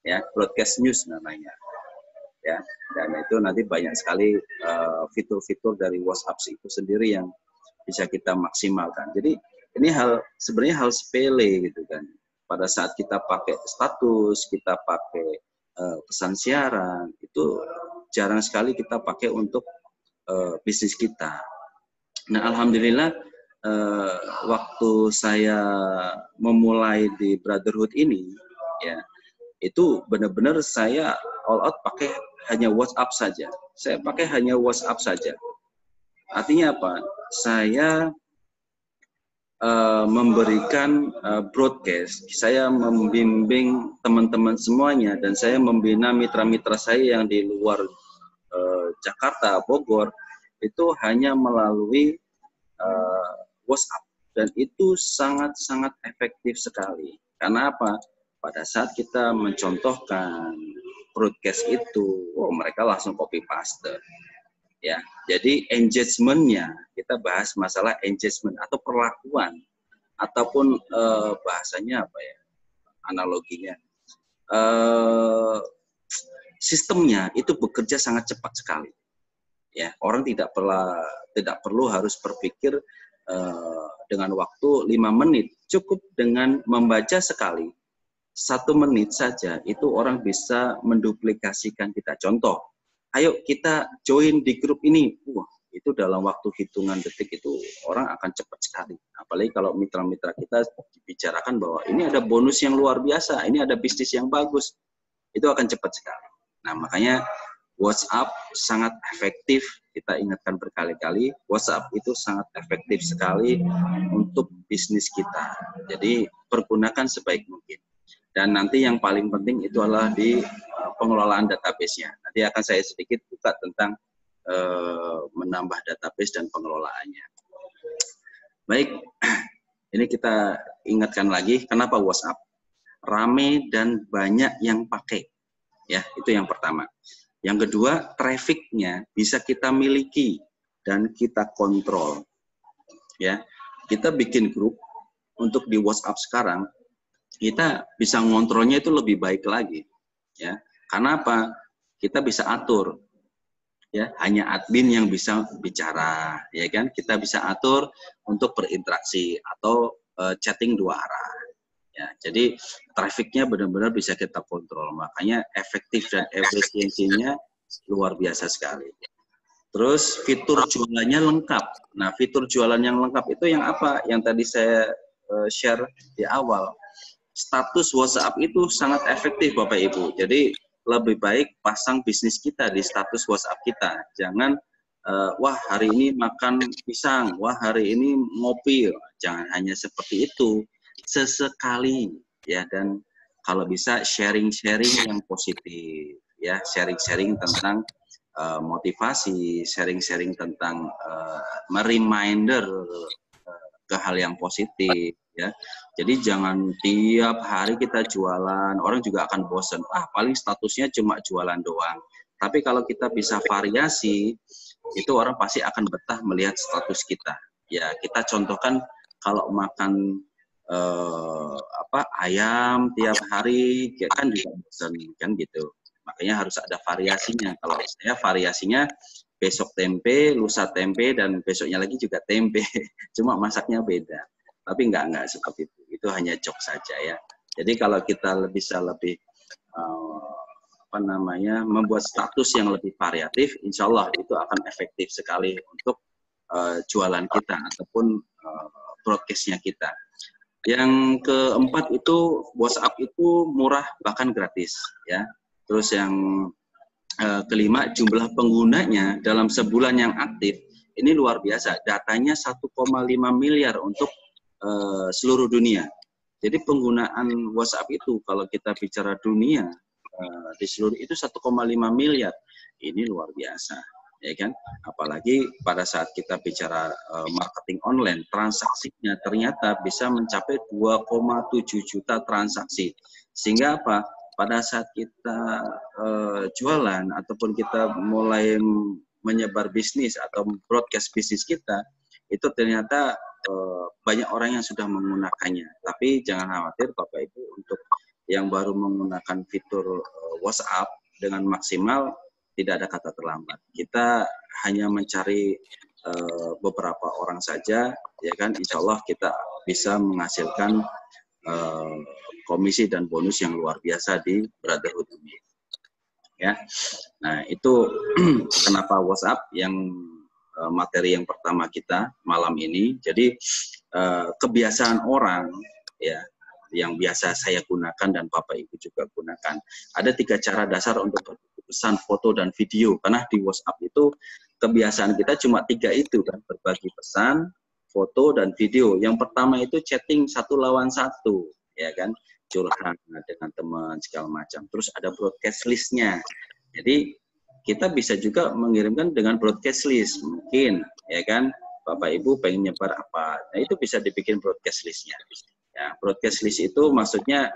ya, broadcast news namanya. Ya, dan itu nanti banyak sekali fitur-fitur dari WhatsApp itu sendiri yang bisa kita maksimalkan. Jadi ini sebenarnya hal sepele gitu kan. Pada saat kita pakai status, kita pakai pesan siaran, itu jarang sekali kita pakai untuk bisnis kita. Nah, alhamdulillah waktu saya memulai di Brotherhood ini, ya, itu benar-benar saya all out pakai hanya WhatsApp saja. Saya pakai hanya WhatsApp saja. Artinya apa? Saya memberikan broadcast, saya membimbing teman-teman semuanya, dan saya membina mitra-mitra saya yang di luar Jakarta, Bogor, itu hanya melalui WhatsApp. Dan itu sangat-sangat efektif sekali. Karena apa? Pada saat kita mencontohkan broadcast itu, mereka langsung copy paste. Ya, jadi engagement-nya, kita bahas masalah engagement atau perlakuan, ataupun bahasanya apa ya, analoginya, sistemnya itu bekerja sangat cepat sekali. Ya, orang tidak perlu harus berpikir dengan waktu 5 menit, cukup dengan membaca sekali. 1 menit saja itu orang bisa menduplikasikan kita. Contoh, ayo kita join di grup ini. Itu dalam waktu hitungan detik itu orang akan cepat sekali. Apalagi kalau mitra-mitra kita dibicarakan bahwa ini ada bonus yang luar biasa, ini ada bisnis yang bagus, itu akan cepat sekali. Nah, makanya WhatsApp sangat efektif. Kita ingatkan berkali-kali, WhatsApp itu sangat efektif sekali untuk bisnis kita. Jadi pergunakan sebaik mungkin. Dan nanti yang paling penting itu adalah di pengelolaan database-nya. Nanti akan saya sedikit buka tentang menambah database dan pengelolaannya. Baik, ini kita ingatkan lagi, kenapa WhatsApp? Rame dan banyak yang pakai. Ya, itu yang pertama. Yang kedua, traffic-nya bisa kita miliki dan kita kontrol. Ya, kita bikin grup untuk di WhatsApp sekarang, kita bisa ngontrolnya itu lebih baik lagi, ya. Karena apa? Kita bisa atur, ya. Hanya admin yang bisa bicara, ya kan? Kita bisa atur untuk berinteraksi atau chatting 2 arah, ya. Jadi trafficnya benar-benar bisa kita kontrol. Makanya efektif dan efisiensinya luar biasa sekali. Terus fitur jualannya lengkap. Nah, fitur jualan yang lengkap itu yang apa? Yang tadi saya share di awal. Status WhatsApp itu sangat efektif Bapak Ibu. Jadi lebih baik pasang bisnis kita di status WhatsApp kita. Jangan wah hari ini makan pisang, wah hari ini ngopi. Jangan hanya seperti itu. Sesekali ya, dan kalau bisa sharing-sharing yang positif ya, sharing-sharing tentang motivasi, sharing-sharing tentang mereminder ke hal yang positif. Ya, jadi jangan tiap hari kita jualan, orang juga akan bosan. Paling statusnya cuma jualan doang. Tapi kalau kita bisa variasi, itu orang pasti akan betah melihat status kita. Ya, kita contohkan kalau makan ayam tiap hari, kan juga bosan kan gitu. Makanya harus ada variasinya. Kalau saya variasinya besok tempe, lusa tempe, dan besoknya lagi juga tempe. Cuma masaknya beda. Tapi enggak seperti itu. Itu hanya jok saja ya. Jadi kalau kita bisa lebih membuat status yang lebih variatif, insya Allah itu akan efektif sekali untuk jualan kita ataupun broadcast-nya kita. Yang keempat itu WhatsApp itu murah bahkan gratis ya. Terus yang kelima, jumlah penggunanya dalam sebulan yang aktif ini luar biasa. Datanya 1,5 miliar untuk seluruh dunia. Jadi penggunaan WhatsApp itu kalau kita bicara dunia di seluruh itu 1,5 miliar. Ini luar biasa, ya kan? Apalagi pada saat kita bicara marketing online, transaksinya ternyata bisa mencapai 2,7 juta transaksi. Sehingga apa? Pada saat kita jualan ataupun kita mulai menyebar bisnis atau broadcast bisnis kita, itu ternyata banyak orang yang sudah menggunakannya. Tapi jangan khawatir Bapak Ibu, untuk yang baru menggunakan fitur WhatsApp dengan maksimal, tidak ada kata terlambat. Kita hanya mencari beberapa orang saja, ya kan, insya Allah kita bisa menghasilkan komisi dan bonus yang luar biasa di Brotherhood ini. Ya, nah itu kenapa WhatsApp yang materi yang pertama kita malam ini. Jadi kebiasaan orang, ya, yang biasa saya gunakan dan Bapak Ibu juga gunakan. Ada 3 cara dasar untuk pesan foto dan video, karena di WhatsApp itu kebiasaan kita cuma 3 itu kan, berbagi pesan, foto, dan video. Yang pertama itu chatting 1 lawan 1, ya kan, curhat dengan teman segala macam. Terus ada broadcast listnya. Jadi kita bisa juga mengirimkan dengan broadcast list, mungkin, ya kan, Bapak Ibu pengen nyebar apa, nah itu bisa dibikin broadcast listnya. Ya, broadcast list itu maksudnya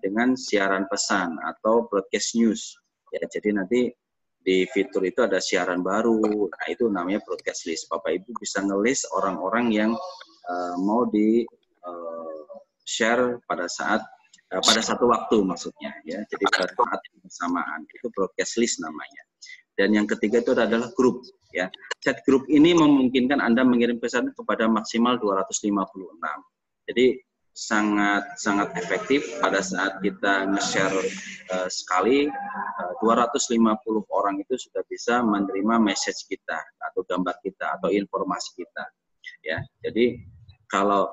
dengan siaran pesan atau broadcast news. Ya, jadi nanti di fitur itu ada siaran baru, nah itu namanya broadcast list. Bapak Ibu bisa nge-list orang-orang yang mau di share pada satu waktu maksudnya, ya. Jadi pada saat bersamaan, itu broadcast list namanya. Dan yang ketiga itu adalah grup, ya. Chat grup ini memungkinkan Anda mengirim pesan kepada maksimal 256. Jadi sangat efektif pada saat kita nge-share sekali, 250 orang itu sudah bisa menerima message kita atau gambar kita atau informasi kita, ya. Jadi kalau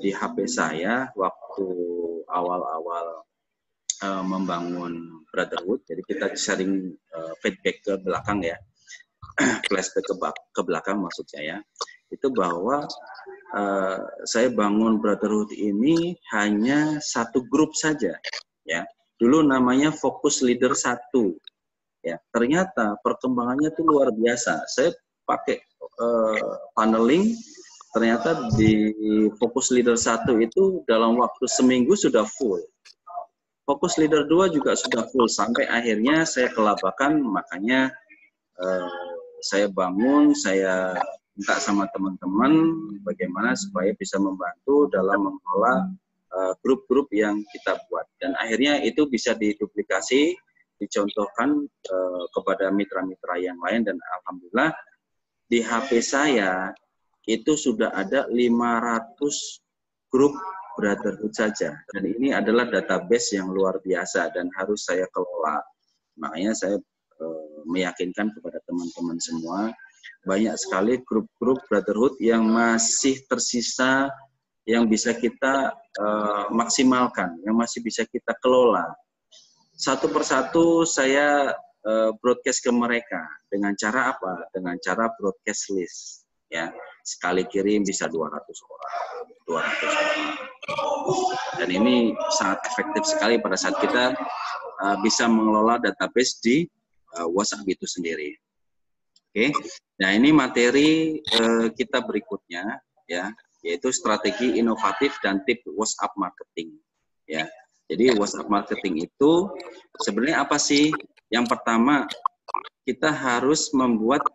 di HP saya waktu awal-awal membangun Brotherhood, jadi kita sharing feedback ke belakang, ya, flashback ke belakang maksud saya, itu bahwa saya bangun Brotherhood ini hanya 1 grup saja, ya. Dulu namanya Fokus Leader 1, ya. Ternyata perkembangannya itu luar biasa. Saya pakai paneling, ternyata di Fokus Leader 1 itu dalam waktu seminggu sudah full. Fokus Leader 2 juga sudah full, sampai akhirnya saya kelabakan, makanya saya bangun, saya minta sama teman-teman bagaimana supaya bisa membantu dalam mengelola grup-grup yang kita buat. Dan akhirnya itu bisa diduplikasi, dicontohkan kepada mitra-mitra yang lain, dan alhamdulillah di HP saya itu sudah ada 500 grup Brotherhood saja. Dan ini adalah database yang luar biasa dan harus saya kelola. Makanya saya meyakinkan kepada teman-teman semua, banyak sekali grup-grup Brotherhood yang masih tersisa, yang bisa kita maksimalkan, yang masih bisa kita kelola. Satu persatu saya broadcast ke mereka. Dengan cara apa? Dengan cara broadcast list, ya. Sekali kirim bisa 200 orang. Dan ini sangat efektif sekali pada saat kita bisa mengelola database di WhatsApp itu sendiri. Oke. Nah, ini materi kita berikutnya, ya, yaitu strategi inovatif dan tips WhatsApp marketing, ya. Jadi WhatsApp marketing itu sebenarnya apa sih? Yang pertama, kita harus membuat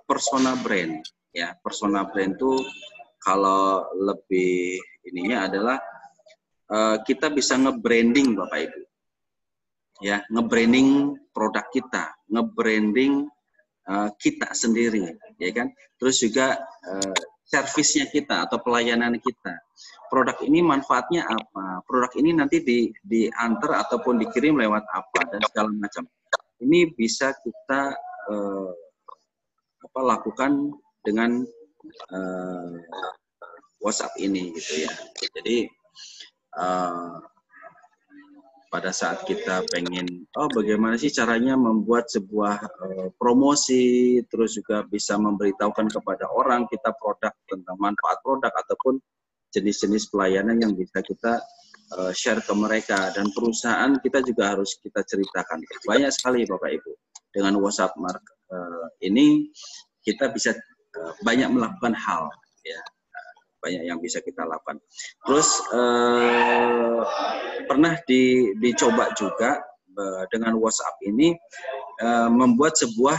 persona brand, ya. Persona brand itu kalau lebih ininya adalah kita bisa nge-branding, Bapak Ibu, ya, nge-branding produk kita, nge-branding kita sendiri, ya kan. Terus juga servisnya kita atau pelayanan kita. Produk ini manfaatnya apa? Produk ini nanti diantar ataupun dikirim lewat apa dan segala macam. Ini bisa kita lakukan dengan WhatsApp ini, gitu ya. Jadi pada saat kita pengen, bagaimana sih caranya membuat sebuah promosi, terus juga bisa memberitahukan kepada orang kita produk, tentang manfaat produk ataupun jenis-jenis pelayanan yang bisa kita share ke mereka, dan perusahaan kita juga harus kita ceritakan. Banyak sekali Bapak Ibu. Dengan WhatsApp ini kita bisa banyak melakukan hal, ya. Banyak yang bisa kita lakukan. Terus pernah dicoba juga dengan WhatsApp ini membuat sebuah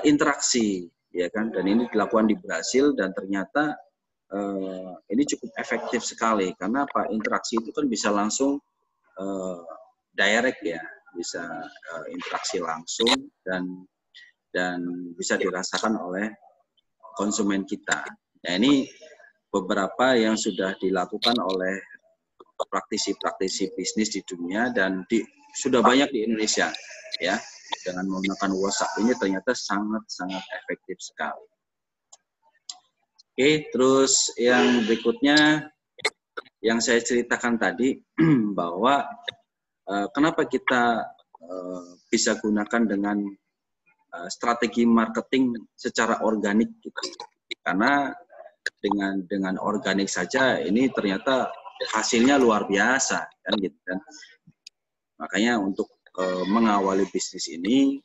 interaksi, ya kan, dan ini dilakukan di Brasil dan ternyata ini cukup efektif sekali. Karena apa? Interaksi itu kan bisa langsung direct ya, bisa interaksi langsung dan bisa dirasakan oleh konsumen kita. Nah, ini beberapa yang sudah dilakukan oleh praktisi-praktisi bisnis di dunia dan sudah banyak di Indonesia ya. Dengan menggunakan WhatsApp ini ternyata sangat-sangat efektif sekali. Oke, terus yang berikutnya yang saya ceritakan tadi bahwa kenapa kita bisa gunakan dengan strategi marketing secara organik gitu. Karena dengan organik saja ini ternyata hasilnya luar biasa kan gitu kan. Makanya untuk mengawali bisnis ini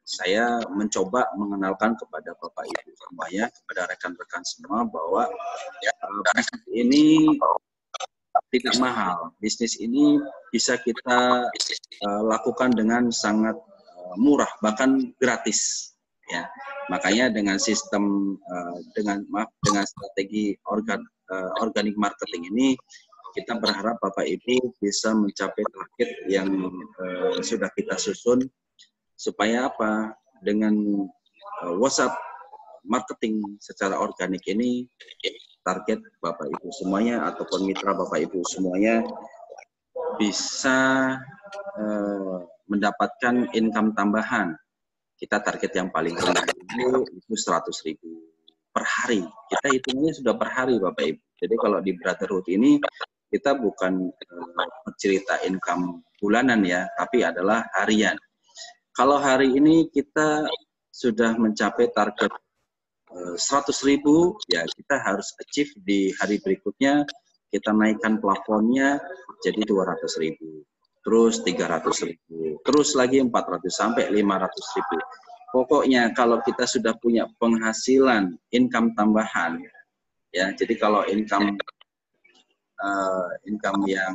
saya mencoba mengenalkan kepada Bapak Ibu semuanya, kepada rekan-rekan semua bahwa bisnis ini tidak mahal. Bisnis ini bisa kita lakukan dengan sangat murah, bahkan gratis. Ya, makanya dengan sistem dengan strategi organic marketing ini kita berharap Bapak Ibu bisa mencapai target yang sudah kita susun. Supaya apa? Dengan WhatsApp marketing secara organik ini target Bapak Ibu semuanya ataupun mitra Bapak Ibu semuanya bisa mendapatkan income tambahan. Kita target yang paling rendah itu 100.000 per hari. Kita hitungnya sudah per hari Bapak Ibu. Jadi kalau di Brotherhood ini kita bukan cerita income bulanan ya, tapi adalah harian. Kalau hari ini kita sudah mencapai target 100.000, ya kita harus achieve di hari berikutnya, kita naikkan plafonnya jadi 200.000, terus 300.000, terus lagi 400 sampai 500.000. Pokoknya kalau kita sudah punya penghasilan income tambahan, ya jadi kalau income yang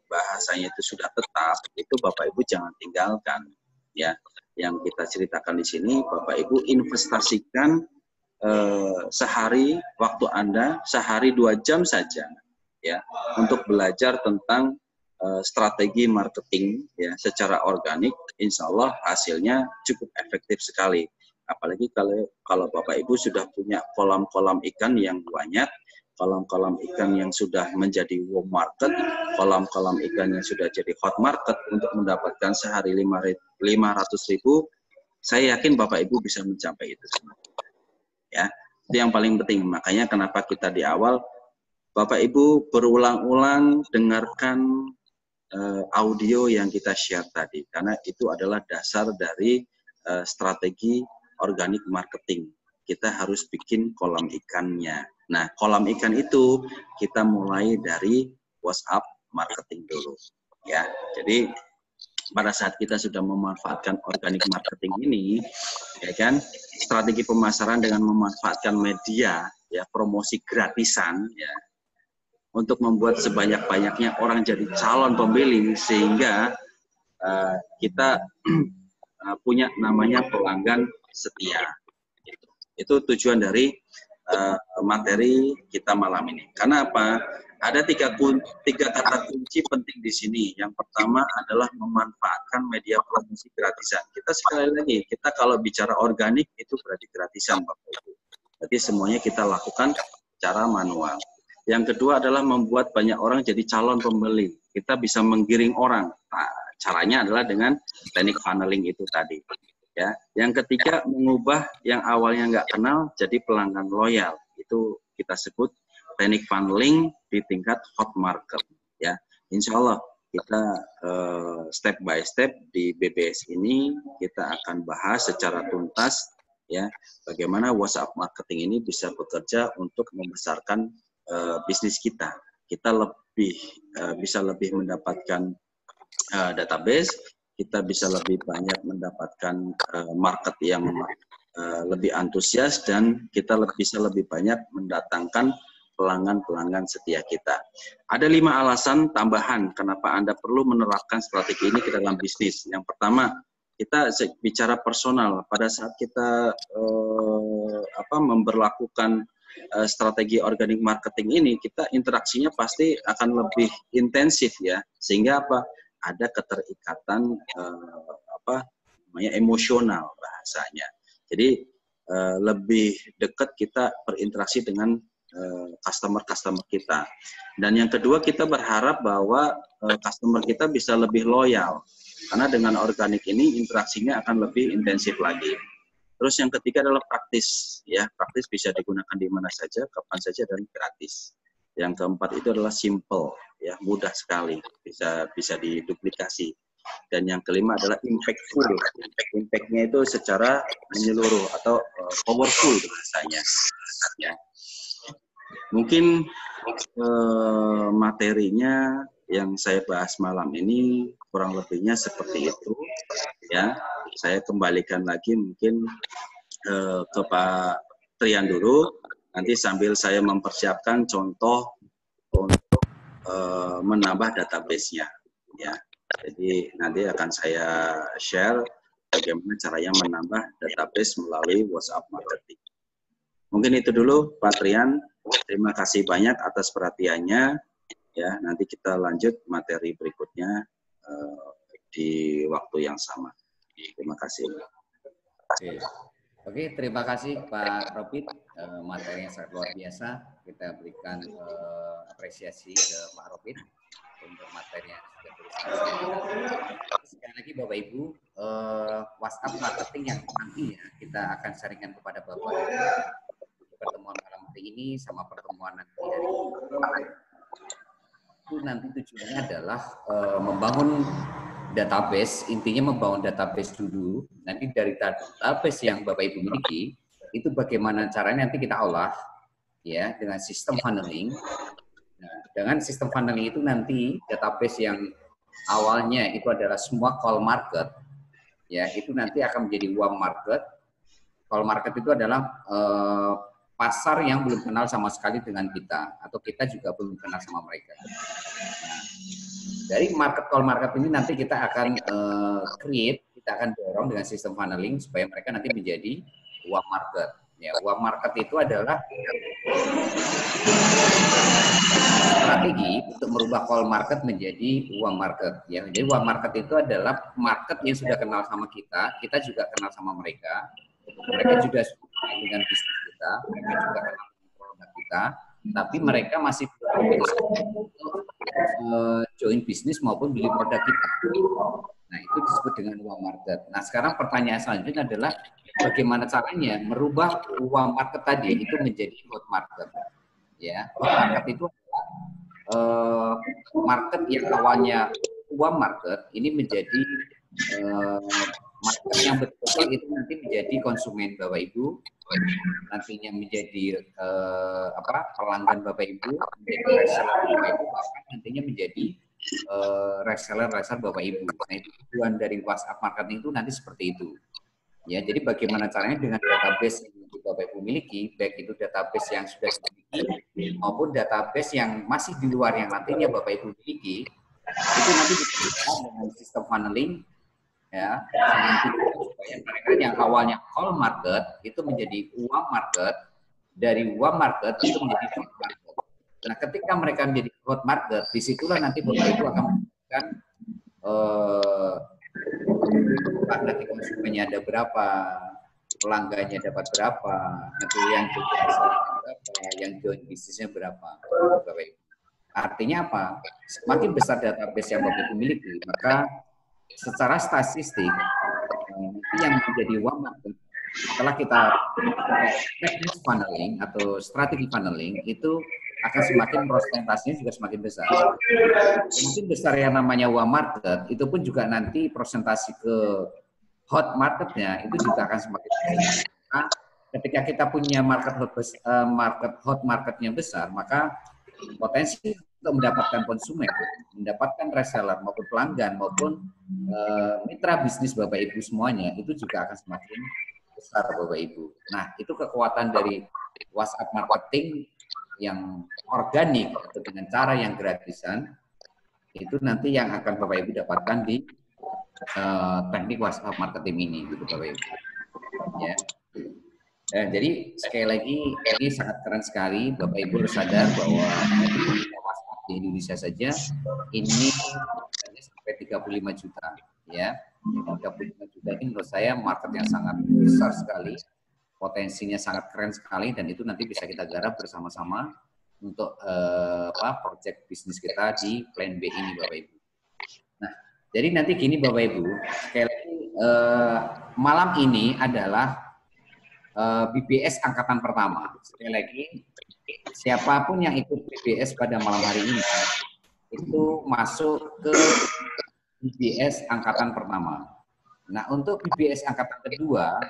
bahasanya itu sudah tetap, itu Bapak Ibu jangan tinggalkan ya. Yang kita ceritakan di sini, Bapak Ibu investasikan sehari waktu Anda, sehari 2 jam saja ya untuk belajar tentang strategi marketing ya secara organik. Insya Allah hasilnya cukup efektif sekali. Apalagi kalau Bapak Ibu sudah punya kolam-kolam ikan yang banyak, kolam-kolam ikan yang sudah menjadi warm market, kolam-kolam ikan yang sudah jadi hot market untuk mendapatkan sehari 500.000, saya yakin Bapak Ibu bisa mencapai itu semua. Ya, itu yang paling penting. Makanya kenapa kita di awal Bapak Ibu berulang-ulang dengarkan audio yang kita share tadi, karena itu adalah dasar dari strategi organic marketing. Kita harus bikin kolam ikannya. Nah, kolam ikan itu kita mulai dari WhatsApp marketing dulu. Ya, jadi pada saat kita sudah memanfaatkan organic marketing ini, ya kan, strategi pemasaran dengan memanfaatkan media, ya promosi gratisan, ya, untuk membuat sebanyak-banyaknya orang jadi calon pembeli sehingga kita punya namanya pelanggan setia. Itu tujuan dari materi kita malam ini. Karena apa? Ada tiga kata kunci penting di sini. Yang pertama adalah memanfaatkan media promosi gratisan. Kita sekali lagi, kita kalau bicara organik itu berarti gratisan, Bapak Ibu. Berarti semuanya kita lakukan secara manual. Yang kedua adalah membuat banyak orang jadi calon pembeli. Kita bisa menggiring orang. Nah, caranya adalah dengan teknik funneling itu tadi. Ya, yang ketiga mengubah yang awalnya nggak kenal jadi pelanggan loyal. Itu kita sebut teknik funneling di tingkat hot market. Ya, insya Allah kita step by step di BBS ini kita akan bahas secara tuntas ya bagaimana WhatsApp marketing ini bisa bekerja untuk membesarkan bisnis kita. Kita bisa lebih mendapatkan database. Kita bisa lebih banyak mendapatkan market yang lebih antusias dan kita bisa lebih banyak mendatangkan pelanggan-pelanggan setia kita. Ada 5 alasan tambahan kenapa Anda perlu menerapkan strategi ini ke dalam bisnis. Yang pertama, kita bicara personal. Pada saat kita memberlakukan strategi organic marketing ini, kita interaksinya pasti akan lebih intensif ya, sehingga apa? Ada keterikatan emosional bahasanya. Jadi lebih dekat kita berinteraksi dengan customer kita. Dan yang kedua, kita berharap bahwa customer kita bisa lebih loyal, karena dengan organik ini interaksinya akan lebih intensif lagi. Terus yang ketiga adalah praktis, ya, praktis bisa digunakan di mana saja, kapan saja, dan gratis. Yang keempat itu adalah simple, ya, mudah sekali, bisa diduplikasi. Dan yang kelima adalah impactful. Impact-nya itu secara menyeluruh atau powerful bahasanya. Ya. Mungkin materinya yang saya bahas malam ini kurang lebihnya seperti itu. Ya, saya kembalikan lagi mungkin ke Pak Trian dulu. Nanti sambil saya mempersiapkan contoh untuk menambah database-nya. Ya. Jadi nanti akan saya share bagaimana caranya menambah database melalui WhatsApp Marketing. Mungkin itu dulu Pak Trian. Terima kasih banyak atas perhatiannya. Ya, nanti kita lanjut materi berikutnya di waktu yang sama. Terima kasih. Oke, terima kasih Pak Robit. Materinya sangat luar biasa. Kita berikan apresiasi ke Pak Robit untuk materi yang sudah berikan. Sekali lagi Bapak Ibu, WhatsApp marketing yang nanti kita akan sharingkan kepada Bapak Ibu pertemuan malam hari ini sama pertemuan nanti hari itu nanti tujuannya adalah membangun database. Intinya membangun database dulu. Nanti dari database yang Bapak Ibu miliki itu bagaimana caranya nanti kita olah ya dengan sistem funneling. Nah, dengan sistem funneling itu nanti database yang awalnya itu adalah semua call market, ya itu nanti akan menjadi warm market. Call market itu adalah pasar yang belum kenal sama sekali dengan kita, atau kita juga belum kenal sama mereka. Nah, dari market call market ini nanti kita akan kita akan dorong dengan sistem funneling supaya mereka nanti menjadi warm market. Ya, warm market itu adalah strategi untuk merubah call market menjadi warm market. Ya, jadi warm market itu adalah market yang sudah kenal sama kita juga kenal sama mereka. Mereka juga suka dengan bisnis kita, mereka juga kenal dengan produk kita, tapi mereka masih belum join bisnis maupun beli produk kita. Nah, itu disebut dengan warm market. Nah, sekarang pertanyaan selanjutnya adalah bagaimana caranya merubah warm market tadi itu menjadi hot market. Ya, hot market itu adalah market yang awalnya warm market ini menjadi market yang betul itu nanti menjadi konsumen Bapak Ibu, nantinya menjadi pelanggan Bapak Ibu, menjadi reseller Bapak Ibu, bahkan nantinya menjadi reseller Bapak Ibu. Nah, itu tujuan dari WhatsApp marketing itu nanti seperti itu. Ya, jadi bagaimana caranya dengan database yang Bapak Ibu miliki, baik itu database yang sudah dimiliki maupun database yang masih di luar yang nantinya Bapak Ibu miliki, itu nanti bisa dengan sistem funneling, ya, supaya mereka yang awalnya call market itu menjadi warm market, dari warm market itu menjadi hot market. Nah, ketika mereka menjadi hot market, disitulah nanti Bapak Ibu akan memberikan nanti konsumennya ada berapa, pelanggannya dapat berapa, nanti yang berapa, yang join bisnisnya berapa, Bapak Ibu. Artinya apa? Semakin besar database yang Bapak Ibu miliki, maka secara statistik yang menjadi warm market setelah kita teknis funneling atau strategi funneling itu akan semakin prosentasenya juga semakin besar. Semakin besar yang namanya warm market itu pun juga nanti prosentasi ke hot marketnya itu juga akan semakin besar. Nah, ketika kita punya market hot marketnya besar, maka potensi untuk mendapatkan konsumen, mendapatkan reseller maupun pelanggan maupun mitra bisnis Bapak Ibu semuanya itu juga akan semakin besar Bapak Ibu. Nah, itu kekuatan dari WhatsApp marketing yang organik atau dengan cara yang gratisan itu nanti yang akan Bapak Ibu dapatkan di teknik WhatsApp marketing ini gitu Bapak Ibu. Ya. Jadi sekali lagi ini sangat keren sekali, Bapak Ibu harus sadar bahwa WhatsApp di Indonesia saja ini sampai 35 juta, ya. 35 juta ini menurut saya market yang sangat besar sekali, potensinya sangat keren sekali, dan itu nanti bisa kita garap bersama-sama untuk project bisnis kita di Plan B ini, Bapak Ibu. Nah, jadi nanti gini Bapak Ibu, sekali lagi malam ini adalah BBS angkatan pertama. Sekali lagi, siapapun yang ikut BBS pada malam hari ini itu masuk ke BBS angkatan pertama. Nah, untuk BBS angkatan kedua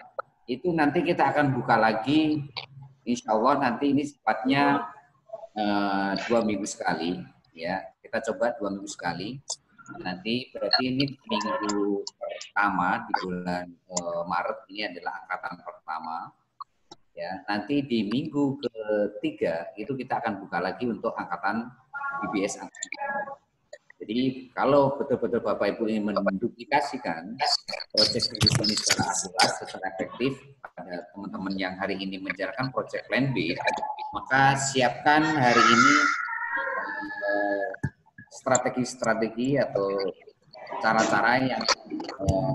itu nanti kita akan buka lagi, insya Allah nanti ini sifatnya 2 minggu sekali, ya. Kita coba 2 minggu sekali. Nanti berarti ini minggu pertama di bulan Maret ini adalah angkatan pertama. Ya, nanti di minggu ketiga itu kita akan buka lagi untuk angkatan BBS angkatan. Jadi kalau betul-betul Bapak Ibu ingin menduplikasikan proyek ini secara akurat, secara efektif pada teman-teman yang hari ini menjalankan proyek Plan B, maka siapkan hari ini strategi-strategi atau cara-cara yang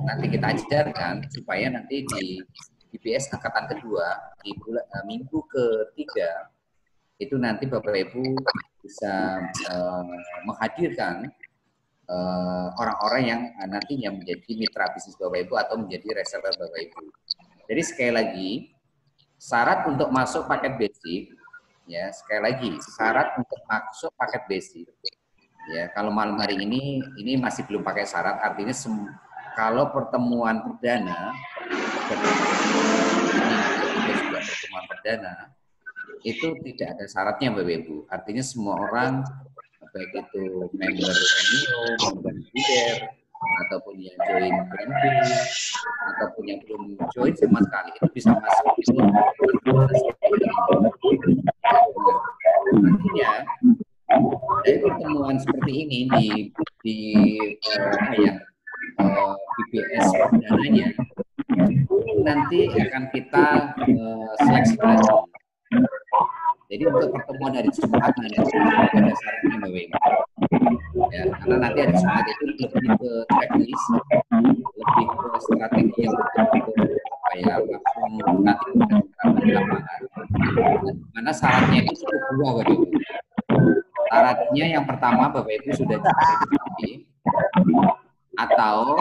nanti kita ajarkan supaya nanti di BBS angkatan kedua di minggu ketiga itu nanti Bapak Ibu bisa menghadirkan orang-orang yang nantinya menjadi mitra bisnis Bapak Ibu atau menjadi reseller Bapak Ibu. Jadi sekali lagi syarat untuk masuk paket basic, ya sekali lagi syarat untuk masuk paket basic. Ya, kalau malam hari ini masih belum pakai syarat, artinya kalau pertemuan perdana itu tidak ada syaratnya Bapak Ibu. Artinya semua orang baik itu member Neo, member leader, ataupun yang join Plan B, ataupun yang belum join sama sekali itu bisa masuk itu. Artinya dari pertemuan seperti ini di BBS perdananya nanti akan kita seleksi lagi. Jadi untuk pertemuan dari Jumat nanti ada syaratnya Mbak Wei. Ya, karena nanti hari Jumat itu lebih ke teknis, lebih ke strategi yang langsung nanti kita di lapangan. Karena syaratnya itu cukup dua Bapak Ibu. Syaratnya yang pertama Bapak Ibu sudah jadi atau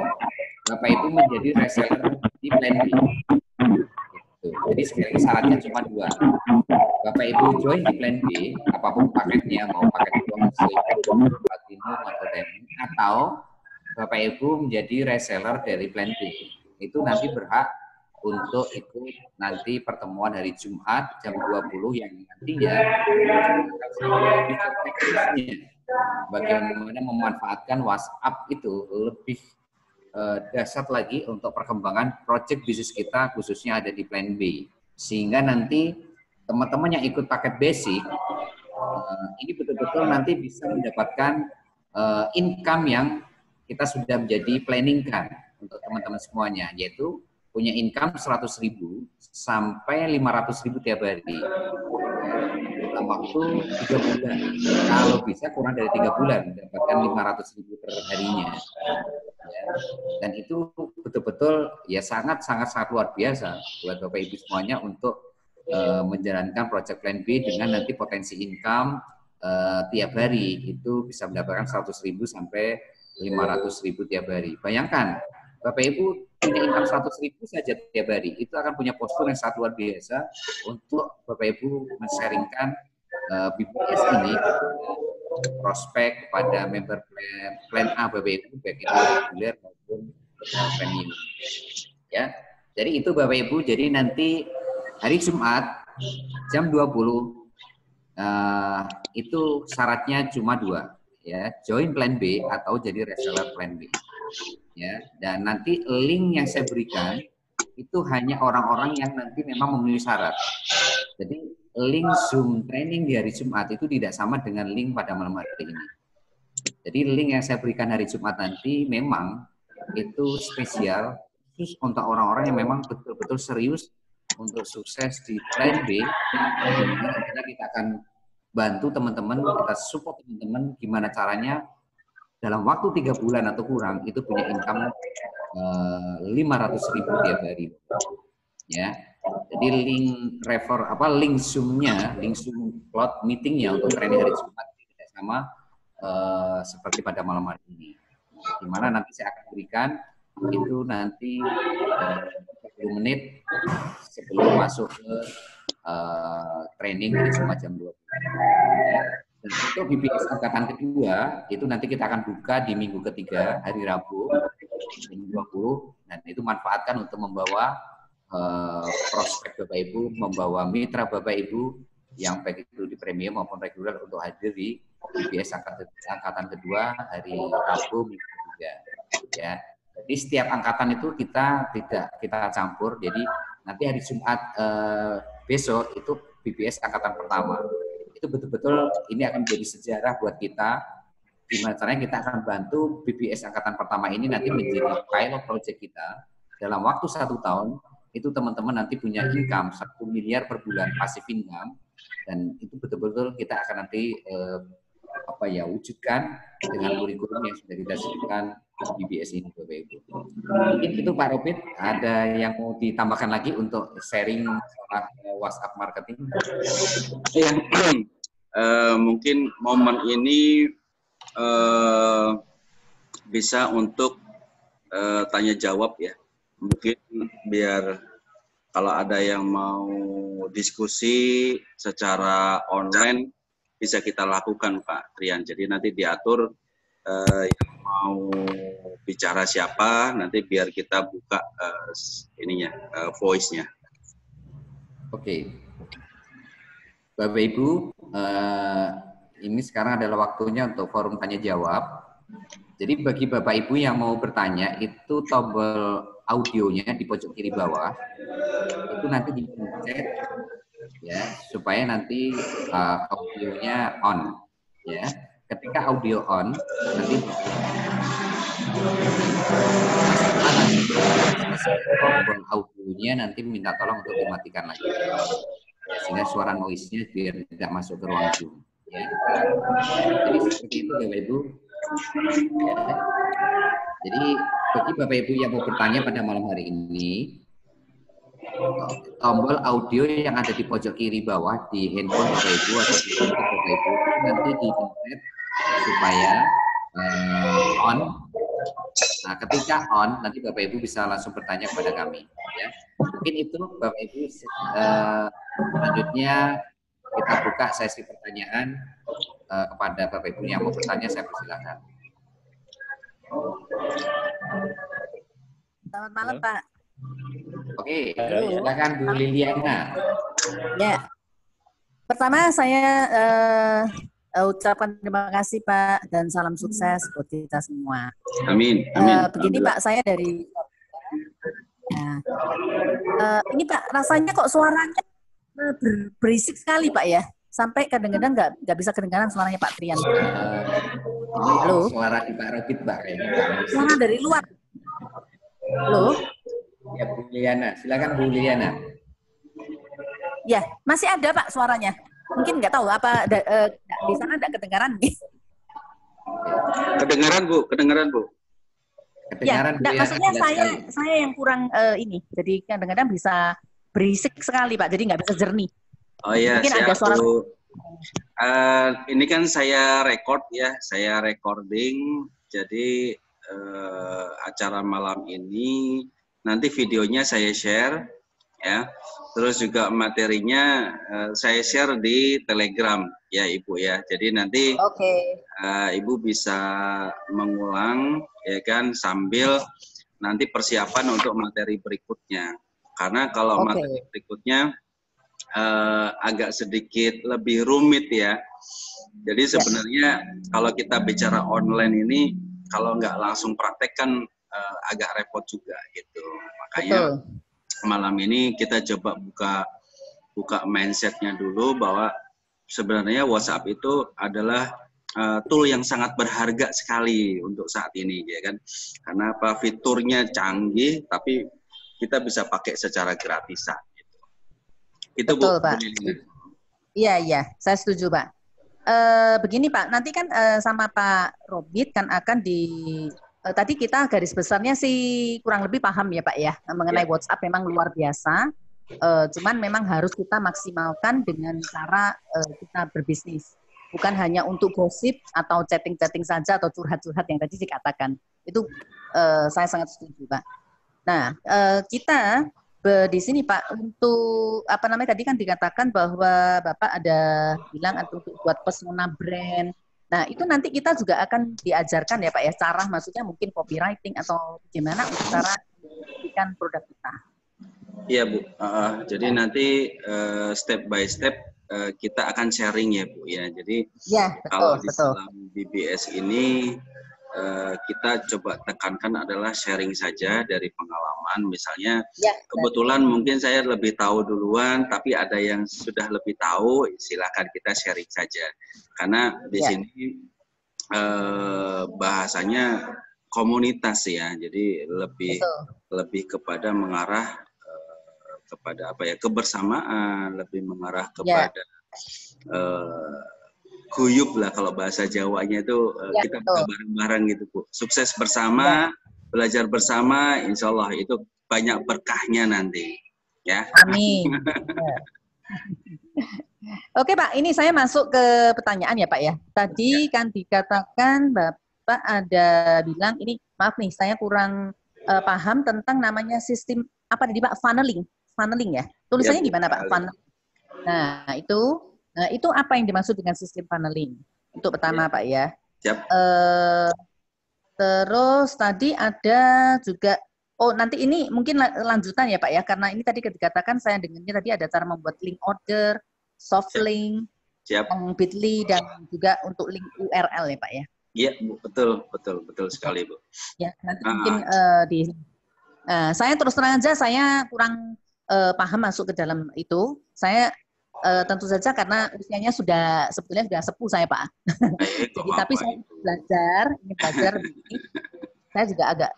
Bapak Ibu menjadi reseller di Plan B. Jadi sekali syaratnya cuma dua. Bapak Ibu join di Plan B, apapun paketnya, mau paket Platinum atau Diamond, atau Bapak Ibu menjadi reseller dari Plan B. Itu nanti berhak untuk ikut nanti pertemuan hari Jumat jam 20 yang nantinya bagaimana memanfaatkan WhatsApp itu lebih dasar lagi untuk perkembangan proyek bisnis kita khususnya ada di Plan B. Sehingga nanti teman-teman yang ikut paket basic ini betul-betul nanti bisa mendapatkan income yang kita sudah menjadi planningkan untuk teman-teman semuanya, yaitu punya income 100.000 sampai 500.000 tiap hari dalam waktu 3 bulan. Kalau bisa kurang dari 3 bulan mendapatkan 500.000 per harinya. Ya. Dan itu betul-betul ya sangat luar biasa buat Bapak Ibu semuanya untuk menjalankan proyek Plan B dengan nanti potensi income tiap hari itu bisa mendapatkan 100.000 sampai 500.000 tiap hari. Bayangkan Bapak Ibu punya income 100.000 saja tiap hari, itu akan punya postur yang sangat luar biasa untuk Bapak Ibu men-sharingkan BBS ini prospek kepada member Plan A Bapak Ibu, baik itu reguler maupun premium. Ya, jadi itu Bapak Ibu. Jadi nanti hari Jumat jam 20 itu syaratnya cuma dua, ya, join Plan B atau jadi reseller Plan B. Ya, dan nanti link yang saya berikan itu hanya orang-orang yang nanti memang memenuhi syarat. Jadi link Zoom training di hari Jumat itu tidak sama dengan link pada malam hari ini. Jadi link yang saya berikan hari Jumat nanti memang itu spesial khusus untuk orang-orang yang memang betul-betul serius untuk sukses di plan B, dimana kita akan bantu teman-teman, kita support teman-teman gimana caranya dalam waktu 3 bulan atau kurang itu punya income 500.000 tiap hari. Ya. Jadi link link Zoom-nya, link Zoom cloud meeting-nya untuk training hari Jumat tidak sama seperti pada malam hari ini. Di mana nanti saya akan berikan itu nanti 30 menit sebelum masuk ke training hari Jumat jam 20. Ya. Dan untuk BBS angkatan kedua, itu nanti kita akan buka di minggu ketiga, hari Rabu, minggu 20, dan itu manfaatkan untuk membawa prospek Bapak Ibu, membawa mitra Bapak Ibu, yang baik itu di premium maupun reguler untuk hadir di BBS angkatan kedua, hari Rabu, minggu ketiga. Ya. Jadi setiap angkatan itu tidak kita campur, jadi nanti hari Jumat besok itu BBS angkatan pertama. Itu betul-betul ini akan menjadi sejarah buat kita, gimana caranya kita akan bantu BBS angkatan pertama ini nanti menjadi pilot project kita. Dalam waktu 1 tahun, itu teman-teman nanti punya income 1 miliar per bulan passive income, dan itu betul-betul kita akan nanti wujudkan dengan kurikulum yang sudah kita sediakan di BBS ini, Bapak Ibu. Mungkin itu Pak Robit, ada yang mau ditambahkan lagi untuk sharing soal WhatsApp marketing? Ya, mungkin momen ini bisa untuk tanya jawab ya. Mungkin biar kalau ada yang mau diskusi secara online bisa kita lakukan Pak Trian. Jadi nanti diatur yang mau bicara siapa, nanti biar kita buka voice-nya. Oke. Bapak Ibu, ini sekarang adalah waktunya untuk forum tanya jawab. Jadi bagi Bapak Ibu yang mau bertanya, itu tombol audionya di pojok kiri bawah, itu nanti dipencet ya, supaya nanti audionya on ya. Ketika audio on, nanti tombol audionya nanti minta tolong untuk dimatikan lagi, sehingga suara noise-nya biar tidak masuk ke ruang Zoom. Ya. Jadi seperti itu Bapak Ibu. Ya. Jadi bagi Bapak Ibu yang mau bertanya pada malam hari ini, tombol audio yang ada di pojok kiri bawah di handphone Bapak Ibu atau di komputer Bapak Ibu nanti dipencet supaya on. Nah, ketika on, nanti Bapak Ibu bisa langsung bertanya kepada kami. Ya. Mungkin itu Bapak Ibu. Selanjutnya kita buka sesi pertanyaan kepada Bapak Ibu yang mau bertanya, saya persilakan. Selamat malam Pak. Oke, silakan Bu Liliana. Ya, pertama saya ucapkan terima kasih Pak dan salam sukses buat kita semua. Amin. Amin. Begini Pak, saya dari ini Pak, rasanya kok suaranya berisik sekali Pak ya, sampai kadang-kadang nggak bisa kedengaran suaranya Pak Trian. Halo. Suara di Pak Robit Pak. Suara dari luar. Halo. Ya Bu Liliana, silakan Bu Liliana. Ya, masih ada Pak suaranya. Mungkin nggak tahu apa di sana nggak kedengaran nih. Kedengaran Bu, kedengaran Bu. Kedengaran ya, maksudnya saya yang kurang ini. Jadi kadang-kadang bisa berisik sekali Pak, jadi nggak bisa jernih. Oh iya, mungkin ada suara. Ini kan saya record ya, saya recording. Jadi acara malam ini nanti videonya saya share ya. Terus juga materinya saya share di Telegram ya Ibu ya. Jadi nanti Ibu bisa mengulang ya kan, sambil nanti persiapan untuk materi berikutnya. Karena kalau materi berikutnya agak sedikit lebih rumit ya. Jadi sebenarnya kalau kita bicara online ini, kalau nggak langsung praktek kan agak repot juga gitu. Makanya malam ini kita coba buka mindsetnya dulu bahwa sebenarnya WhatsApp itu adalah tool yang sangat berharga sekali untuk saat ini ya kan. Karena apa, fiturnya canggih tapi kita bisa pakai secara gratisan gitu. Itu Betul, Bu. Pak. Iya, saya setuju, Pak. Begini, Pak, nanti kan sama Pak Robit kan akan tadi kita garis besarnya sih kurang lebih paham ya, Pak ya, mengenai WhatsApp memang luar biasa. Cuman memang harus kita maksimalkan dengan cara kita berbisnis. Bukan hanya untuk gosip atau chatting-chatting saja atau curhat-curhat yang tadi dikatakan. Itu saya sangat setuju, Pak. Nah, kita di sini Pak, untuk apa namanya tadi kan dikatakan bahwa Bapak ada bilang untuk buat persona brand. Nah, itu nanti kita juga akan diajarkan ya Pak ya, cara maksudnya mungkin copywriting atau gimana untuk cara membuat produk kita. Iya Bu, jadi nanti step by step kita akan sharing ya Bu ya. Jadi kalau di dalam BBS ini kita coba tekankan adalah sharing saja dari pengalaman. Misalnya kebetulan mungkin saya lebih tahu duluan, tapi ada yang sudah lebih tahu, silakan kita sharing saja. Karena di sini bahasanya komunitas ya, jadi lebih kepada mengarah kepada apa ya, kebersamaan, lebih mengarah kepada guyup lah kalau bahasa Jawanya itu, kita bareng-bareng gitu Bu. Sukses bersama, belajar bersama, insya Allah itu banyak berkahnya nanti. Ya. Amin. Oke Pak, ini saya masuk ke pertanyaan ya Pak ya. Tadi kan dikatakan Bapak ada bilang ini, maaf nih saya kurang paham tentang namanya sistem apa tadi Pak, funneling ya. Tulisannya gimana Pak? Funnel. Nah itu apa yang dimaksud dengan sistem funneling? Untuk pertama Pak ya. Terus tadi ada juga, nanti ini mungkin lanjutan ya Pak ya, karena ini tadi dikatakan saya dengarnya tadi ada cara membuat link order, soft link, bit.ly dan juga untuk link URL ya Pak ya. Iya Bu, betul sekali Bu. Ya nanti mungkin saya terus terang aja saya kurang paham masuk ke dalam itu. Saya tentu saja karena usianya sebetulnya sudah sepuh saya Pak. Jadi tapi saya ingin belajar begini. Saya juga agak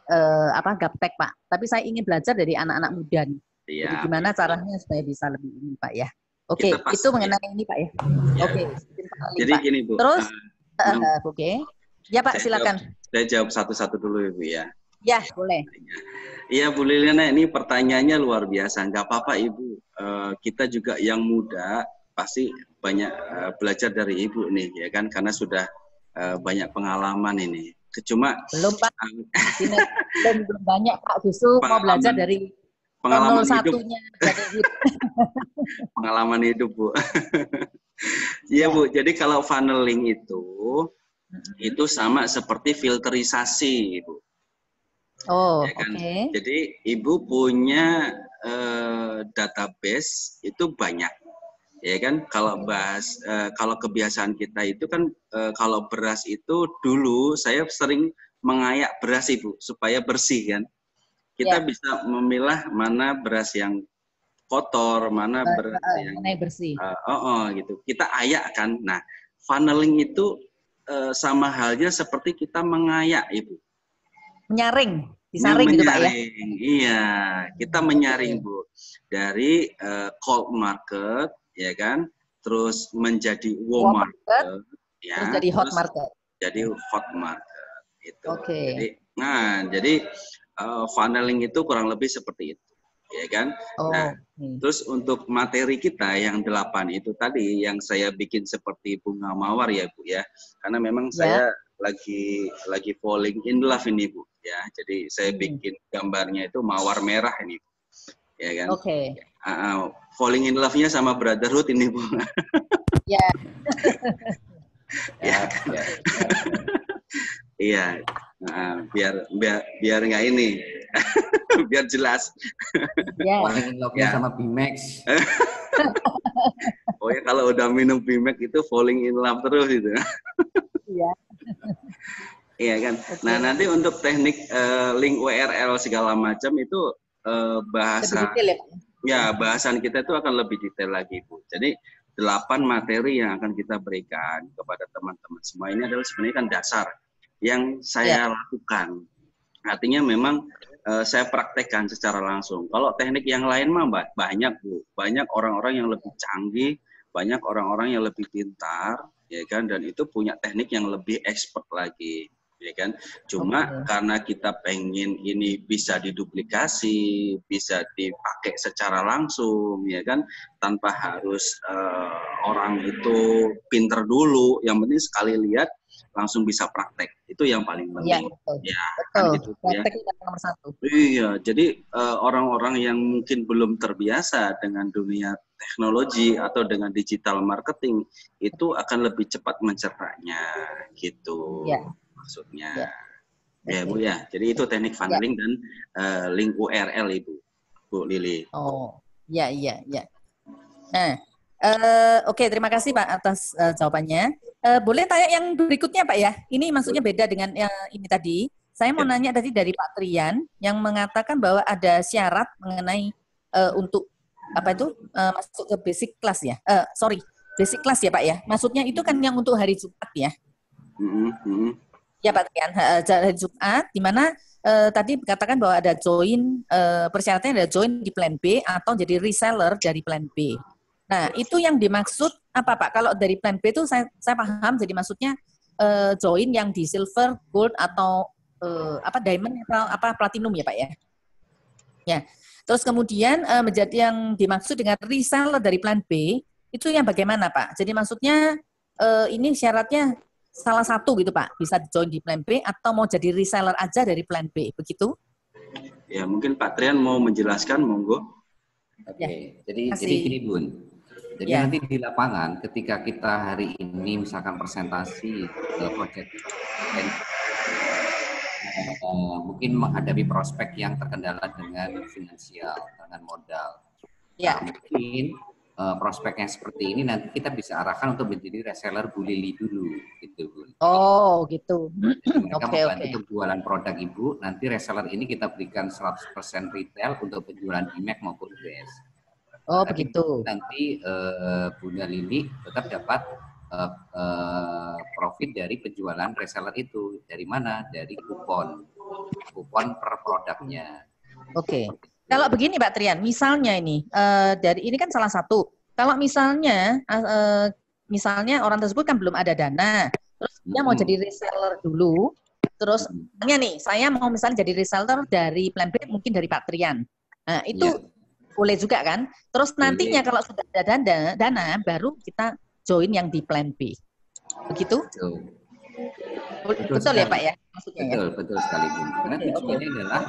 gaptek Pak. Tapi saya ingin belajar dari anak-anak muda nih. Jadi gimana caranya supaya bisa lebih ini Pak ya. Oke, itu mengenai ini Pak ya. Oke. Jadi gini Bu. Terus oke. Ya Pak, silakan. Saya jawab satu-satu dulu Ibu ya. Ya, boleh. Iya Bu Liliana, ini pertanyaannya luar biasa. Nggak apa-apa Ibu. Kita juga yang muda pasti banyak belajar dari Ibu nih, ya kan? Karena sudah banyak pengalaman ini. Cuma belum Pak. belum banyak Pak. Justru mau belajar dari pengalaman hidup. Pengalaman hidup Bu. Iya Bu. Jadi kalau funneling itu sama seperti filterisasi Ibu. Oh, ya kan? Oke. Jadi Ibu punya database itu banyak, ya kan? Kalau kebiasaan kita itu kan kalau beras itu dulu saya sering mengayak beras Ibu supaya bersih kan. Kita bisa memilah mana beras yang kotor, mana beras yang bersih. Gitu. Kita ayak kan. Nah, funneling itu sama halnya seperti kita mengayak Ibu. Menyaring, disaring gitu Pak ya? Iya, kita menyaring Bu. Dari cold market, ya kan, terus menjadi warm market, ya, terus jadi hot market. Jadi hot market, itu. Oke. Jadi funneling itu kurang lebih seperti itu, ya kan. Terus untuk materi kita yang 8 itu tadi, yang saya bikin seperti bunga mawar ya Bu ya, karena memang saya lagi falling in love ini Bu ya, jadi saya bikin gambarnya itu mawar merah ini, ya kan. Oke. Falling in love-nya sama brotherhood ini Bu. Ya. Iya. Biar nggak ini, biar jelas. Falling in love-nya sama Bimax. Oh ya, kalau udah minum Bimax itu falling in love terus itu. Iya. Iya kan. Nah nanti untuk teknik link URL segala macam itu bahasa. Bahasan kita itu akan lebih detail lagi Bu. Jadi 8 materi yang akan kita berikan kepada teman-teman semua ini adalah sebenarnya kan dasar yang saya lakukan. Artinya memang saya praktekkan secara langsung. Kalau teknik yang lain mah banyak Bu, banyak orang-orang yang lebih canggih, banyak orang-orang yang lebih pintar, ya kan, dan itu punya teknik yang lebih expert lagi, ya kan. Cuma karena kita pengen ini bisa diduplikasi, bisa dipakai secara langsung, ya kan, tanpa harus orang itu pinter dulu, yang penting sekali lihat langsung bisa praktek, itu yang paling penting. Ya, kan gitu ya. Nomor 1. Iya, jadi orang-orang yang mungkin belum terbiasa dengan dunia teknologi atau dengan digital marketing itu akan lebih cepat mencernanya, gitu maksudnya. Ya Bu ya, jadi itu teknik funneling dan link URL Ibu, Bu Lili. Oh, iya. Nah, oke, terima kasih Pak atas jawabannya. Boleh tanya yang berikutnya Pak ya? Ini maksudnya beda dengan yang ini tadi. Saya mau nanya tadi dari Pak Trian yang mengatakan bahwa ada syarat mengenai untuk apa itu masuk ke basic class ya? Basic class ya Pak ya? Maksudnya itu kan yang untuk hari Jumat ya? Ya Pak Trian, hari Jumat, di mana tadi katakan bahwa ada join, persyaratannya ada join di plan B atau jadi reseller dari plan B. Nah, itu yang dimaksud apa Pak? Kalau dari plan B itu saya paham, jadi maksudnya join yang di silver, gold atau diamond atau platinum ya Pak ya? Ya. Terus kemudian menjadi yang dimaksud dengan reseller dari plan B itu yang bagaimana Pak? Jadi maksudnya ini syaratnya salah satu gitu Pak, bisa join di plan B atau mau jadi reseller aja dari plan B, begitu? Ya, mungkin Pak Trian mau menjelaskan, monggo. Oke, jadi gini Bun. Jadi nanti di lapangan ketika kita hari ini misalkan presentasi project mungkin menghadapi prospek yang terkendala dengan finansial, dengan modal. Ya. Nah, mungkin prospek yang seperti ini nanti kita bisa arahkan untuk menjadi reseller Bu Lili dulu, gitu Bun. Oh, gitu. Mereka membantu penjualan produk Ibu, nanti reseller ini kita berikan 100% retail untuk penjualan IMEC maupun BS. Oh, begitu. Nanti Bunda Lili tetap dapat profit dari penjualan reseller itu. Dari mana? Dari kupon per produknya. Oke. Kalau begini Pak Trian, misalnya ini dari ini kan salah satu. Kalau misalnya orang tersebut kan belum ada dana, terus dia mau jadi reseller dulu, terus nih saya mau misalnya jadi reseller dari plan B mungkin dari Pak Trian. Nah, itu boleh juga kan? Terus nantinya kalau sudah ada dana baru kita join yang di plan B. Begitu? Betul ya Pak ya? Maksudnya betul sekali Bu. Karena tujuannya adalah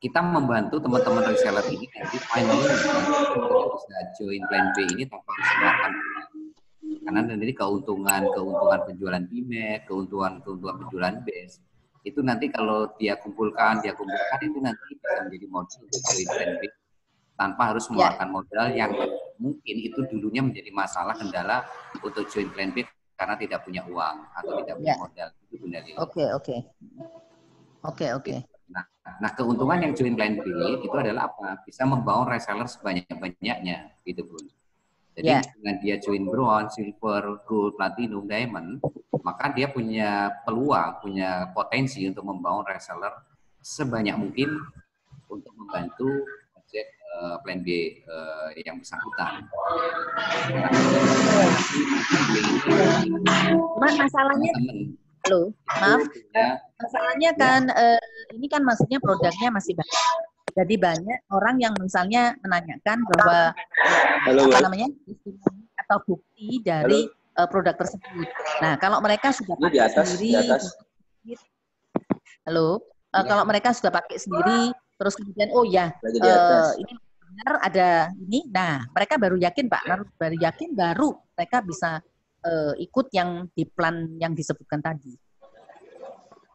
kita membantu teman-teman reseller ini nanti finally bisa join plan B ini tanpa harus melakukan. Karena nanti keuntungan penjualan IMEC, keuntungan penjualan base itu nanti kalau dia kumpulkan itu nanti bisa menjadi modal untuk join plan B tanpa harus mengeluarkan modal yang mungkin itu dulunya menjadi masalah kendala untuk join plan B karena tidak punya uang atau tidak punya modal. Itu Bunda Lili. Oke. Nah, keuntungan yang join plan B itu adalah apa? Bisa membangun reseller sebanyak-banyaknya, gitu Bun. Jadi dengan dia join bronze, silver, gold, platinum, diamond, maka dia punya peluang, punya potensi untuk membangun reseller sebanyak mungkin untuk membantu project plan B yang bersangkutan. Masalahnya, masalahnya kan ini kan maksudnya produknya masih banyak. Jadi banyak orang yang misalnya menanyakan bahwa atau bukti dari produk tersebut. Nah, kalau mereka sudah pakai sendiri, kalau mereka sudah pakai sendiri, terus kemudian ini benar ada ini, nah mereka baru yakin Pak, baru mereka bisa ikut yang di plan yang disebutkan tadi.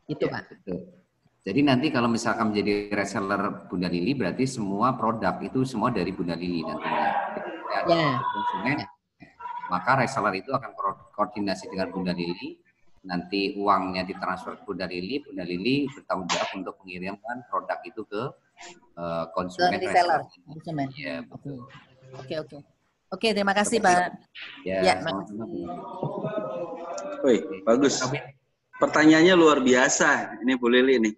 Gitu Pak. Betul. Jadi nanti kalau misalkan menjadi reseller Bunda Lili, berarti semua produk itu semua dari Bunda Lili nantinya. Konsumen, maka reseller itu akan koordinasi dengan Bunda Lili, nanti uangnya ditransfer ke Bunda Lili bertanggung jawab untuk mengirimkan produk itu ke konsumen reseller. Ya, betul. Oke, terima kasih Pak. Bagus. Pertanyaannya luar biasa, ini Bu Lili nih.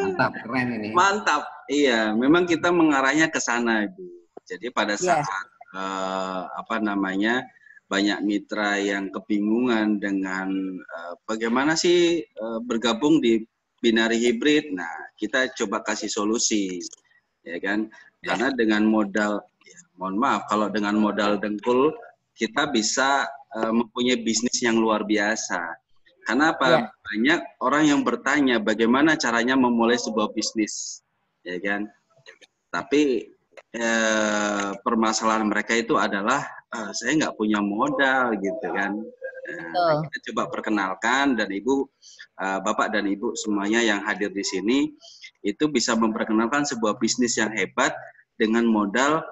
Mantap, keren ini. Mantap. Iya, memang kita mengarahnya ke sana, Ibu. Jadi pada saat banyak mitra yang kebingungan dengan bagaimana sih bergabung di binari hibrid. Nah, kita coba kasih solusi, ya kan? Karena dengan modal, ya, mohon maaf, kalau dengan modal dengkul kita bisa mempunyai bisnis yang luar biasa. Karena apa? Banyak orang yang bertanya bagaimana caranya memulai sebuah bisnis, ya kan? Tapi permasalahan mereka itu adalah saya nggak punya modal, gitu kan? Kita coba perkenalkan, dan Bapak dan Ibu semuanya yang hadir di sini itu bisa memperkenalkan sebuah bisnis yang hebat dengan modal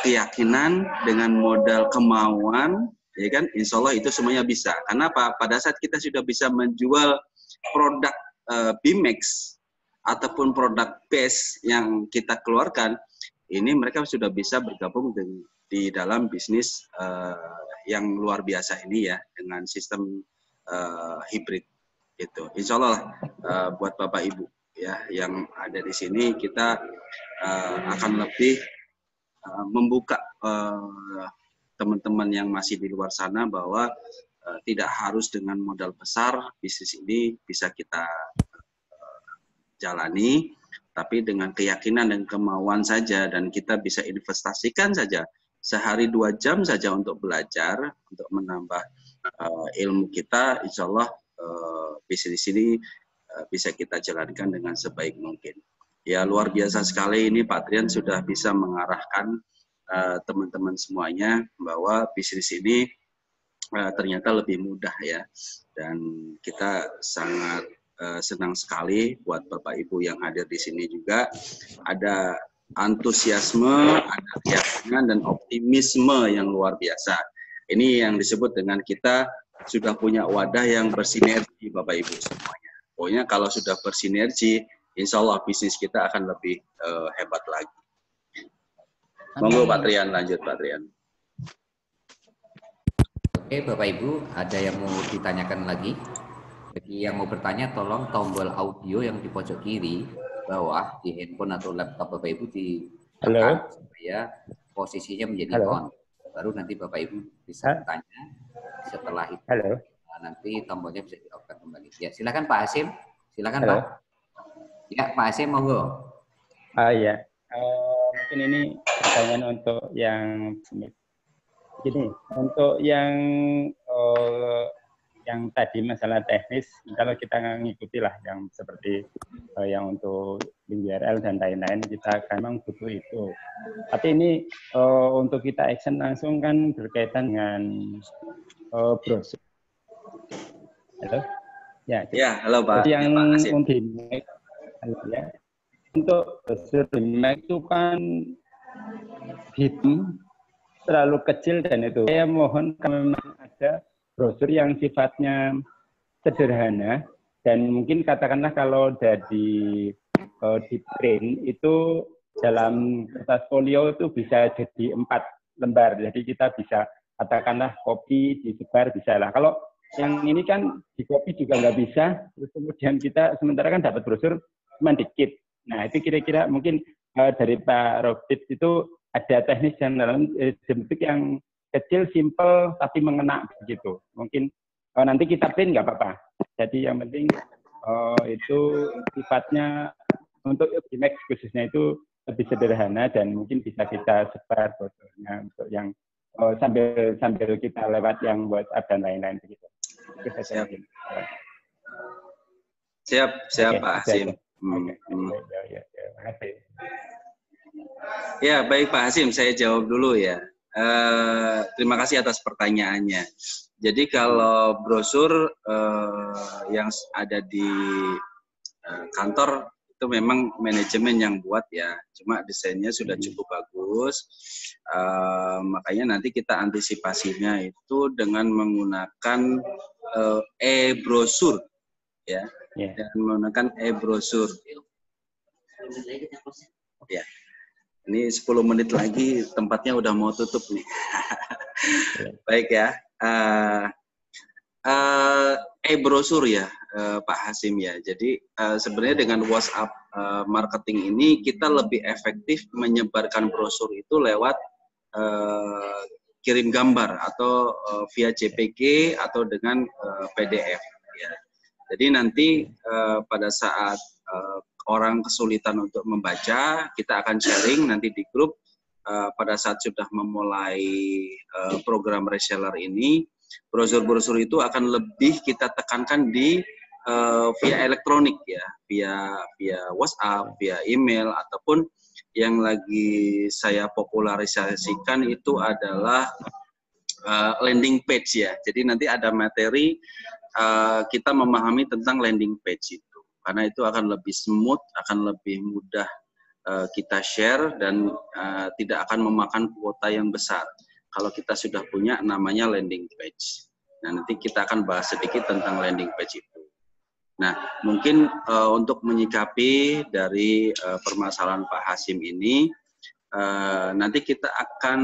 keyakinan, dengan modal kemauan, ya kan? Insya Allah itu semuanya bisa. Karena apa? Pada saat kita sudah bisa menjual produk BIMAX ataupun produk base yang kita keluarkan, ini mereka sudah bisa bergabung di dalam bisnis yang luar biasa ini ya, dengan sistem hibrid gitu. Insya Allah buat Bapak Ibu ya yang ada di sini, kita akan lebih membuka teman-teman yang masih di luar sana bahwa tidak harus dengan modal besar bisnis ini bisa kita jalani, tapi dengan keyakinan dan kemauan saja, dan kita bisa investasikan saja sehari 2 jam saja untuk belajar, untuk menambah ilmu kita. Insya Allah bisnis ini bisa kita jalankan dengan sebaik mungkin. Ya, luar biasa sekali ini Pak Trian sudah bisa mengarahkan teman-teman semuanya bahwa bisnis ini ternyata lebih mudah ya, dan kita sangat senang sekali buat Bapak Ibu yang hadir di sini juga ada antusiasme, ada keyakinan dan optimisme yang luar biasa. Ini yang disebut dengan kita sudah punya wadah yang bersinergi Bapak Ibu semuanya. Pokoknya kalau sudah bersinergi, insya Allah bisnis kita akan lebih hebat lagi. Monggo Pak Trian, lanjut Pak Trian. Oke Bapak Ibu, ada yang mau ditanyakan lagi? Bagi yang mau bertanya, tolong tombol audio yang di pojok kiri bawah di handphone atau laptop Bapak Ibu ditekan supaya posisinya menjadi on. Baru nanti Bapak Ibu bisa bertanya. Setelah itu nanti tombolnya bisa di-off kembali. Ya, silakan Pak Hasim. Silakan Pak. Ya, Pak Hasim monggo. Ya. Mungkin ini pertanyaan untuk yang gini, untuk yang tadi masalah teknis, kalau kita ngikuti lah yang seperti yang untuk URL dan lain-lain, kita akan memang butuh itu. Tapi ini untuk kita action langsung kan berkaitan dengan brosur. Halo? Ya, halo Pak. Jadi yang ya, untuk brosur BIMAX itu kan hitam terlalu kecil, dan itu saya mohon kalau memang ada brosur yang sifatnya sederhana, dan mungkin katakanlah kalau di print itu dalam kertas folio itu bisa jadi 4 lembar, jadi kita bisa katakanlah kopi disebar bisa lah. Kalau yang ini kan di kopi juga nggak bisa, terus kemudian kita sementara kan dapat brosur cuma dikit. Nah itu kira-kira mungkin dari Pak Robit itu ada teknis yang dalam bentuk yang kecil, simple, tapi mengena begitu. Mungkin nanti kita print nggak apa-apa. Jadi yang penting itu sifatnya untuk BIMAX khususnya itu lebih sederhana, dan mungkin bisa kita sebar fotonya untuk yang sambil kita lewat yang WhatsApp dan lain-lain begitu. Siap Pak Hasim. Ya, baik Pak Hasim, saya jawab dulu ya. Terima kasih atas pertanyaannya. Jadi kalau brosur yang ada di kantor itu memang manajemen yang buat ya, cuma desainnya sudah cukup bagus. Makanya nanti kita antisipasinya itu dengan menggunakan e-brosur ya, dan menggunakan e-brosur. Ya. Ini 10 menit lagi tempatnya udah mau tutup nih. Baik ya. E-brosur ya Pak Hasim ya. Jadi sebenarnya dengan WhatsApp marketing ini kita lebih efektif menyebarkan brosur itu lewat kirim gambar atau via JPG atau dengan PDF. Ya. Jadi nanti pada saat orang kesulitan untuk membaca, kita akan sharing nanti di grup pada saat sudah memulai program reseller ini, brosur-brosur itu akan lebih kita tekankan di via elektronik ya, via WhatsApp, via email, ataupun yang lagi saya popularisasikan itu adalah landing page ya. Jadi nanti ada materi kita memahami tentang landing page itu, karena itu akan lebih smooth, akan lebih mudah kita share dan tidak akan memakan kuota yang besar kalau kita sudah punya namanya landing page. Nah, nanti kita akan bahas sedikit tentang landing page itu. Nah, mungkin untuk menyikapi dari permasalahan Pak Hasim ini, nanti kita akan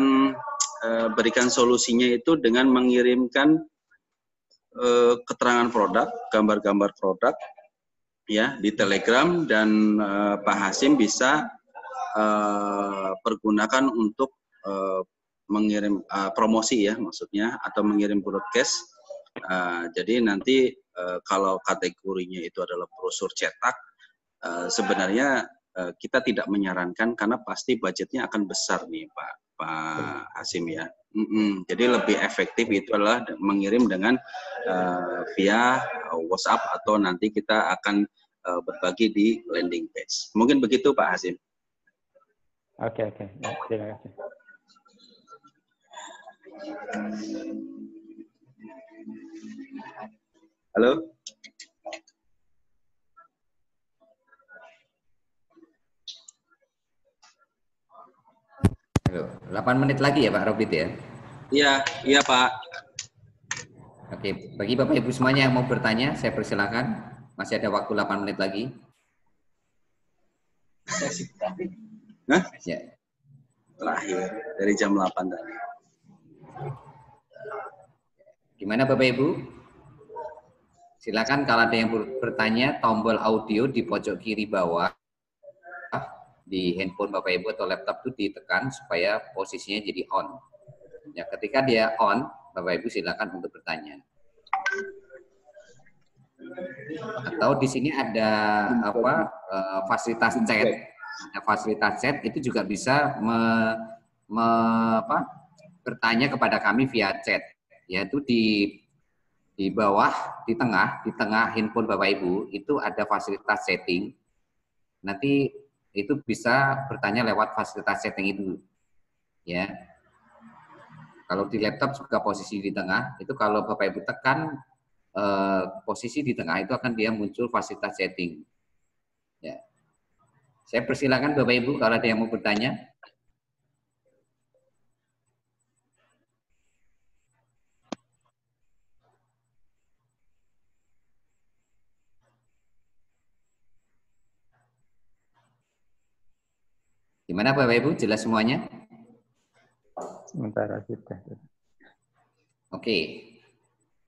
berikan solusinya itu dengan mengirimkan keterangan produk, gambar-gambar produk, ya di Telegram, dan Pak Hasim bisa pergunakan untuk mengirim promosi ya maksudnya, atau mengirim broadcast. Jadi nanti kalau kategorinya itu adalah brosur cetak, sebenarnya kita tidak menyarankan karena pasti budgetnya akan besar nih Pak Hasim ya. Jadi lebih efektif itu adalah mengirim dengan via WhatsApp atau nanti kita akan berbagi di landing page. Mungkin begitu Pak Hasim. Oke. Ya, terima kasih. Halo? Halo, 8 menit lagi ya Pak Robit ya? Iya Pak. Oke, bagi Bapak Ibu semuanya yang mau bertanya, saya persilakan. Masih ada waktu 8 menit lagi. Hah? Ya. Terakhir, dari jam 8 tadi. Gimana Bapak Ibu? Silakan kalau ada yang bertanya, tombol audio di pojok kiri bawah di handphone Bapak Ibu atau laptop itu ditekan supaya posisinya jadi on. Ya, ketika dia on, Bapak Ibu silakan untuk bertanya. Atau di sini ada fasilitas chat. Ada fasilitas chat itu juga bisa bertanya kepada kami via chat. Yaitu di bawah, di tengah handphone Bapak Ibu itu ada fasilitas setting. Nanti itu bisa bertanya lewat fasilitas setting itu. Ya. Kalau di laptop juga posisi di tengah, itu kalau Bapak Ibu tekan posisi di tengah itu akan dia muncul fasilitas setting. Ya. Saya persilakan Bapak Ibu kalau ada yang mau bertanya. Gimana Bapak Ibu? Jelas semuanya? Sementara sudah. Oke.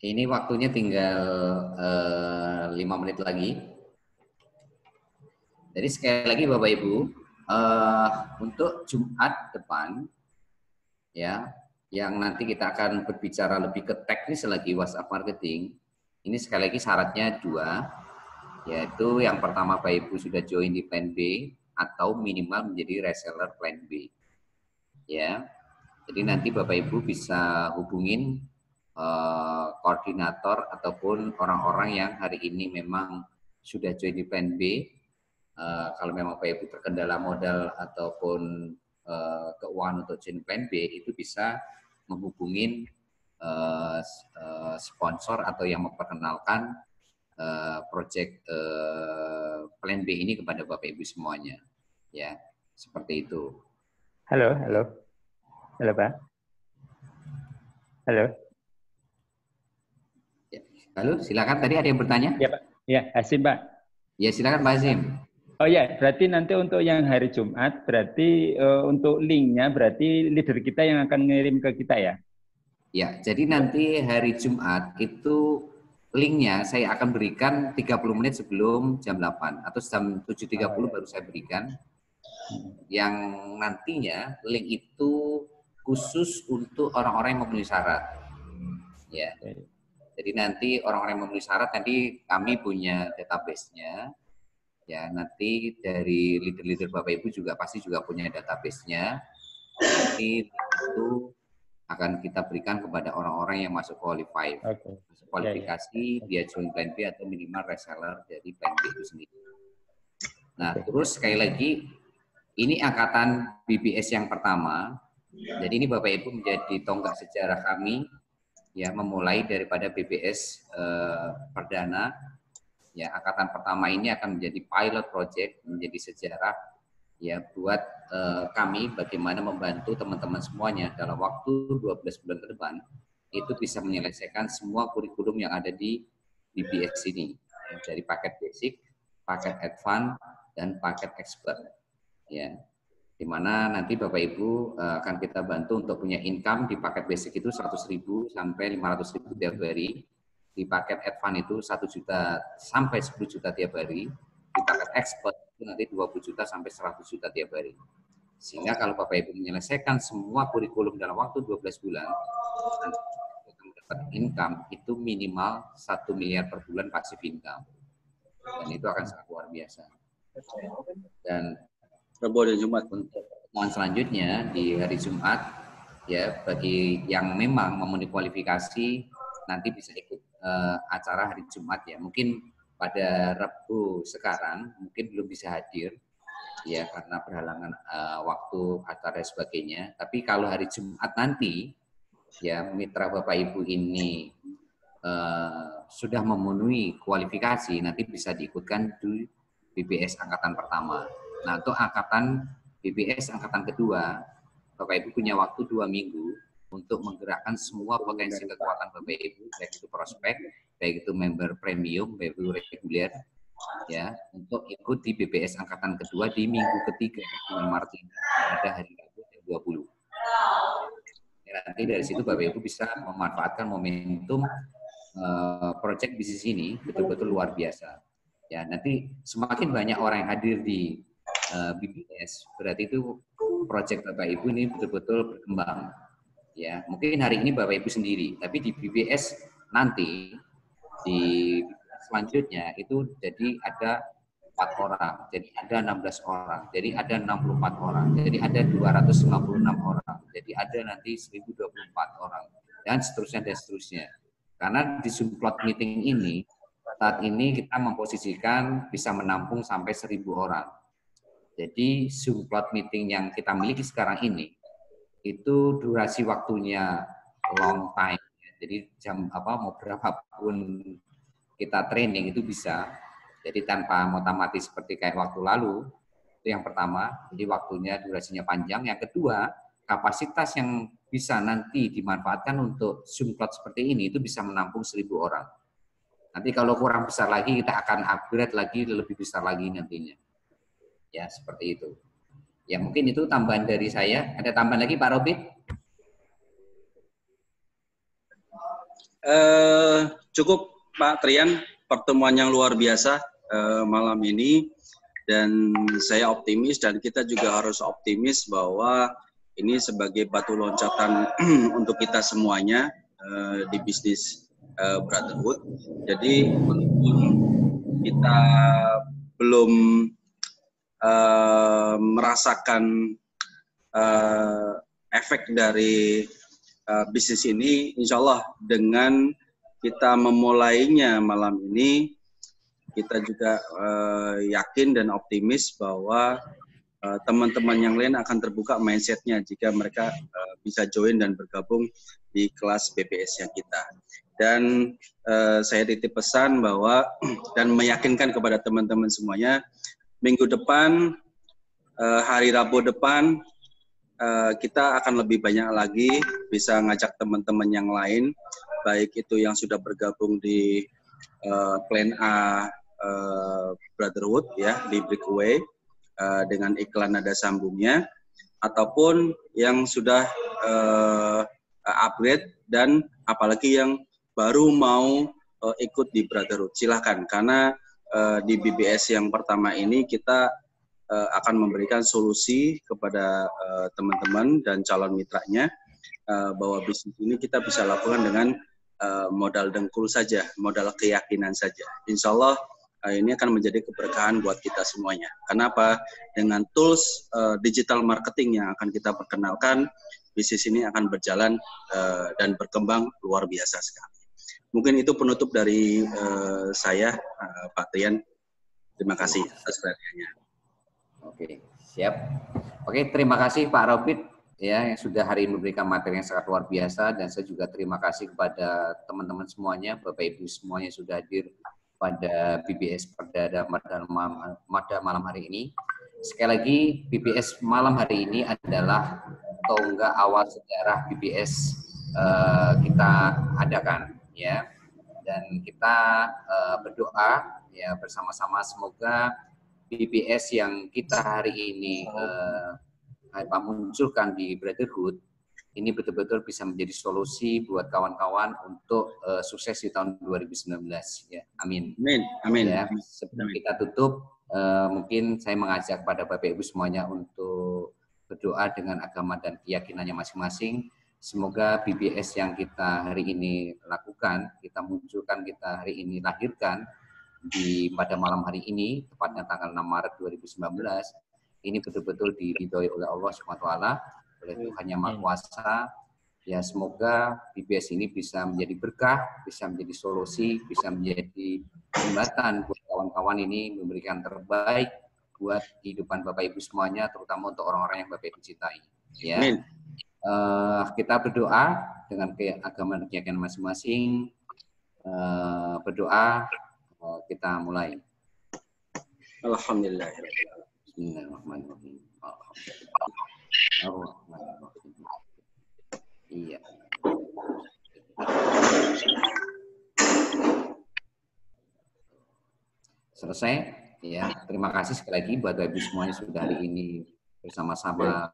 Ini waktunya tinggal 5 menit lagi. Jadi sekali lagi Bapak Ibu, untuk Jumat depan, ya, yang nanti kita akan berbicara lebih ke teknis lagi WhatsApp marketing. Ini sekali lagi syaratnya 2, yaitu yang pertama Bapak Ibu sudah join di plan B atau minimal menjadi reseller plan B. Ya, jadi nanti Bapak Ibu bisa hubungin koordinator ataupun orang-orang yang hari ini memang sudah join di plan B. Kalau memang Bapak Ibu terkendala modal ataupun keuangan untuk join plan B, itu bisa menghubungin sponsor atau yang memperkenalkan proyek plan B ini kepada Bapak Ibu semuanya. Ya, seperti itu. Halo Pak. Halo. Halo, silakan. Tadi ada yang bertanya? Ya Pak. Ya, Hasim Pak. Ya, silakan Pak Hasim. Oh ya, berarti nanti untuk yang hari Jumat, berarti untuk linknya berarti leader kita yang akan ngirim ke kita ya? Ya, jadi nanti hari Jumat itu linknya saya akan berikan 30 menit sebelum jam 8 atau jam 7.30 baru saya berikan. Yang nantinya link itu khusus untuk orang-orang yang memenuhi syarat. Ya. Jadi nanti orang-orang yang memenuhi syarat nanti kami punya database-nya. Ya, nanti dari leader-leader Bapak Ibu juga pasti juga punya database-nya. Nanti itu akan kita berikan kepada orang-orang yang masuk qualified. Masuk kualifikasi, dia join plan B atau minimal reseller dari plan B itu sendiri. Nah, terus sekali lagi, ini angkatan BBS yang pertama. Jadi ini Bapak Ibu menjadi tonggak sejarah kami, ya, memulai daripada BBS perdana. Ya, angkatan pertama ini akan menjadi pilot project, menjadi sejarah ya buat kami bagaimana membantu teman-teman semuanya dalam waktu 12 bulan ke depan itu bisa menyelesaikan semua kurikulum yang ada di BBS ini, ya, dari paket basic, paket advance, dan paket expert. Ya, di mana nanti Bapak Ibu akan kita bantu untuk punya income di paket basic itu 100.000 sampai 500.000 tiap hari. Di paket advance itu 1 juta sampai 10 juta tiap hari. Di paket expert itu nanti 20 juta sampai 100 juta tiap hari. Sehingga kalau Bapak Ibu menyelesaikan semua kurikulum dalam waktu 12 bulan, nanti akan mendapat income itu minimal 1 miliar per bulan pasif income. Dan itu akan sangat luar biasa. Dan Rabu dan Jumat. Untuk pertemuan selanjutnya di hari Jumat, ya bagi yang memang memenuhi kualifikasi nanti bisa ikut acara hari Jumat ya. Mungkin pada Rabu sekarang mungkin belum bisa hadir ya karena berhalangan waktu acara dan sebagainya. Tapi kalau hari Jumat nanti ya mitra Bapak Ibu ini sudah memenuhi kualifikasi nanti bisa diikutkan di BBS angkatan pertama. Nah, untuk angkatan BBS angkatan kedua, Bapak Ibu punya waktu 2 minggu untuk menggerakkan semua potensi kekuatan Bapak Ibu, baik itu prospek, baik itu member premium, baik itu reguler, ya, untuk ikut di BBS angkatan kedua di minggu ketiga bulan Maret ini, pada hari Rabu 20. Ya, nanti dari situ Bapak Ibu bisa memanfaatkan momentum project bisnis ini betul-betul luar biasa. Ya, nanti semakin banyak orang yang hadir di BBS, berarti itu proyek Bapak Ibu ini betul-betul berkembang. Ya, mungkin hari ini Bapak Ibu sendiri, tapi di BBS nanti di selanjutnya itu jadi ada 4 orang, jadi ada 16 orang, jadi ada 64 orang, jadi ada 256 orang, jadi ada nanti 1024 orang, dan seterusnya. Karena di Zoom plot meeting ini saat ini kita memposisikan bisa menampung sampai 1.000 orang. Jadi Zoom plot meeting yang kita miliki sekarang ini itu durasi waktunya long time. Jadi jam mau berapapun kita training itu bisa. Jadi tanpa otomatis seperti kayak waktu lalu. Itu yang pertama. Jadi waktunya durasinya panjang. Yang kedua, kapasitas yang bisa nanti dimanfaatkan untuk Zoom plot seperti ini itu bisa menampung 1.000 orang. Nanti kalau kurang besar lagi kita akan upgrade lagi lebih besar lagi nantinya. Ya, seperti itu. Ya, mungkin itu tambahan dari saya. Ada tambahan lagi Pak Robit? Cukup Pak Trian, pertemuan yang luar biasa malam ini. Dan saya optimis dan kita juga harus optimis bahwa ini sebagai batu loncatan untuk kita semuanya di bisnis Brotherhood. Jadi kita belum merasakan efek dari bisnis ini, insya Allah dengan kita memulainya malam ini, kita juga yakin dan optimis bahwa teman-teman yang lain akan terbuka mindsetnya jika mereka bisa join dan bergabung di kelas BPS yang kita. Dan saya titip pesan bahwa dan meyakinkan kepada teman-teman semuanya, minggu depan, hari Rabu depan, kita akan lebih banyak lagi bisa ngajak teman-teman yang lain, baik itu yang sudah bergabung di Plan A Brotherhood ya di Breakaway dengan iklan nada sambungnya, ataupun yang sudah upgrade dan apalagi yang baru mau ikut di Brotherhood. Silahkan, karena di BBS yang pertama ini kita akan memberikan solusi kepada teman-teman dan calon mitranya bahwa bisnis ini kita bisa lakukan dengan modal dengkul saja, modal keyakinan saja. Insya Allah ini akan menjadi keberkahan buat kita semuanya. Kenapa? Dengan tools digital marketing yang akan kita perkenalkan, bisnis ini akan berjalan dan berkembang luar biasa sekali. Mungkin itu penutup dari saya, Pak Trian. Terima kasih atas perhatiannya. Oke, siap. Oke, terima kasih Pak Robit ya yang sudah hari ini memberikan materi yang sangat luar biasa, dan saya juga terima kasih kepada teman-teman semuanya, Bapak Ibu semuanya yang sudah hadir pada BBS Perdana Mada malam hari ini. Sekali lagi, BBS malam hari ini adalah tonggak awal sejarah BBS kita adakan ya, dan kita berdoa ya bersama-sama semoga BBS yang kita hari ini munculkan di Brotherhood ini betul-betul bisa menjadi solusi buat kawan-kawan untuk sukses di tahun 2019 ya. Amin. Amin. Amin. Ya, sebelum kita tutup mungkin saya mengajak pada Bapak Ibu semuanya untuk berdoa dengan agama dan keyakinannya masing-masing. Semoga BBS yang kita hari ini lakukan, kita munculkan, kita hari ini lahirkan pada malam hari ini, tepatnya tanggal 6 Maret 2019, ini betul-betul diridhoi oleh Allah SWT, oleh Tuhan Yang Maha Kuasa. Ya, semoga BBS ini bisa menjadi berkah, bisa menjadi solusi, bisa menjadi jembatan buat kawan-kawan ini memberikan terbaik buat kehidupan Bapak Ibu semuanya, terutama untuk orang-orang yang Bapak Ibu cintai. Ya, kita berdoa dengan agama dan keyakinan masing-masing. Berdoa. Kita mulai. Alhamdulillah. Bismillahirrahmanirrahim. Alhamdulillah. Iya. Selesai. Ya, terima kasih sekali lagi buat Ibu semuanya sudah hari ini bersama-sama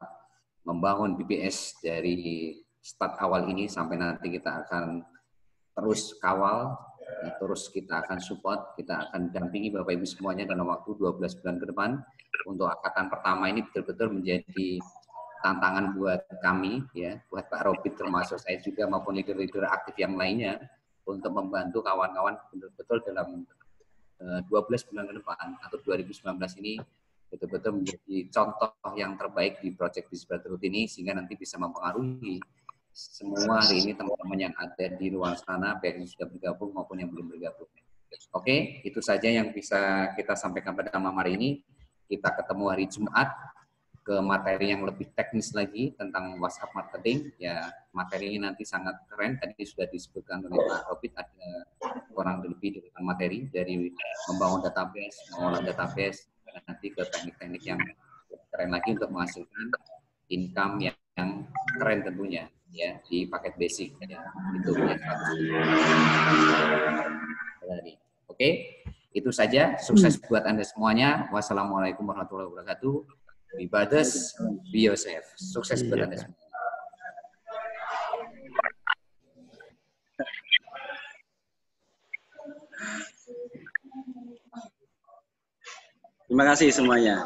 membangun BBS dari start awal ini sampai nanti kita akan terus kawal. Terus kita akan support, kita akan dampingi Bapak Ibu semuanya dalam waktu 12 bulan ke depan. Untuk angkatan pertama ini betul-betul menjadi tantangan buat kami, ya, buat Pak Robit termasuk saya juga maupun leader-leader aktif yang lainnya untuk membantu kawan-kawan betul-betul dalam 12 bulan ke depan atau 2019 ini betul-betul menjadi contoh yang terbaik di Project Business Brotherhood ini sehingga nanti bisa mempengaruhi semua hari ini teman-teman yang ada di luar sana, baik yang sudah bergabung maupun yang belum bergabung. Oke, itu saja yang bisa kita sampaikan pada malam hari ini. Kita ketemu hari Jumat ke materi yang lebih teknis lagi tentang WhatsApp marketing. Ya, materi ini nanti sangat keren. Tadi sudah disebutkan oleh Pak Robit, ada kurang lebih dengan materi dari membangun database, mengolah database, dan nanti ke teknik-teknik yang keren lagi untuk menghasilkan income yang keren tentunya. Ya, di paket basic ya, itu Oke, itu saja. Sukses buat Anda semuanya. Wassalamualaikum warahmatullahi wabarakatuh. Be brothers, be yourself. Sukses buat Anda semua. Terima kasih semuanya.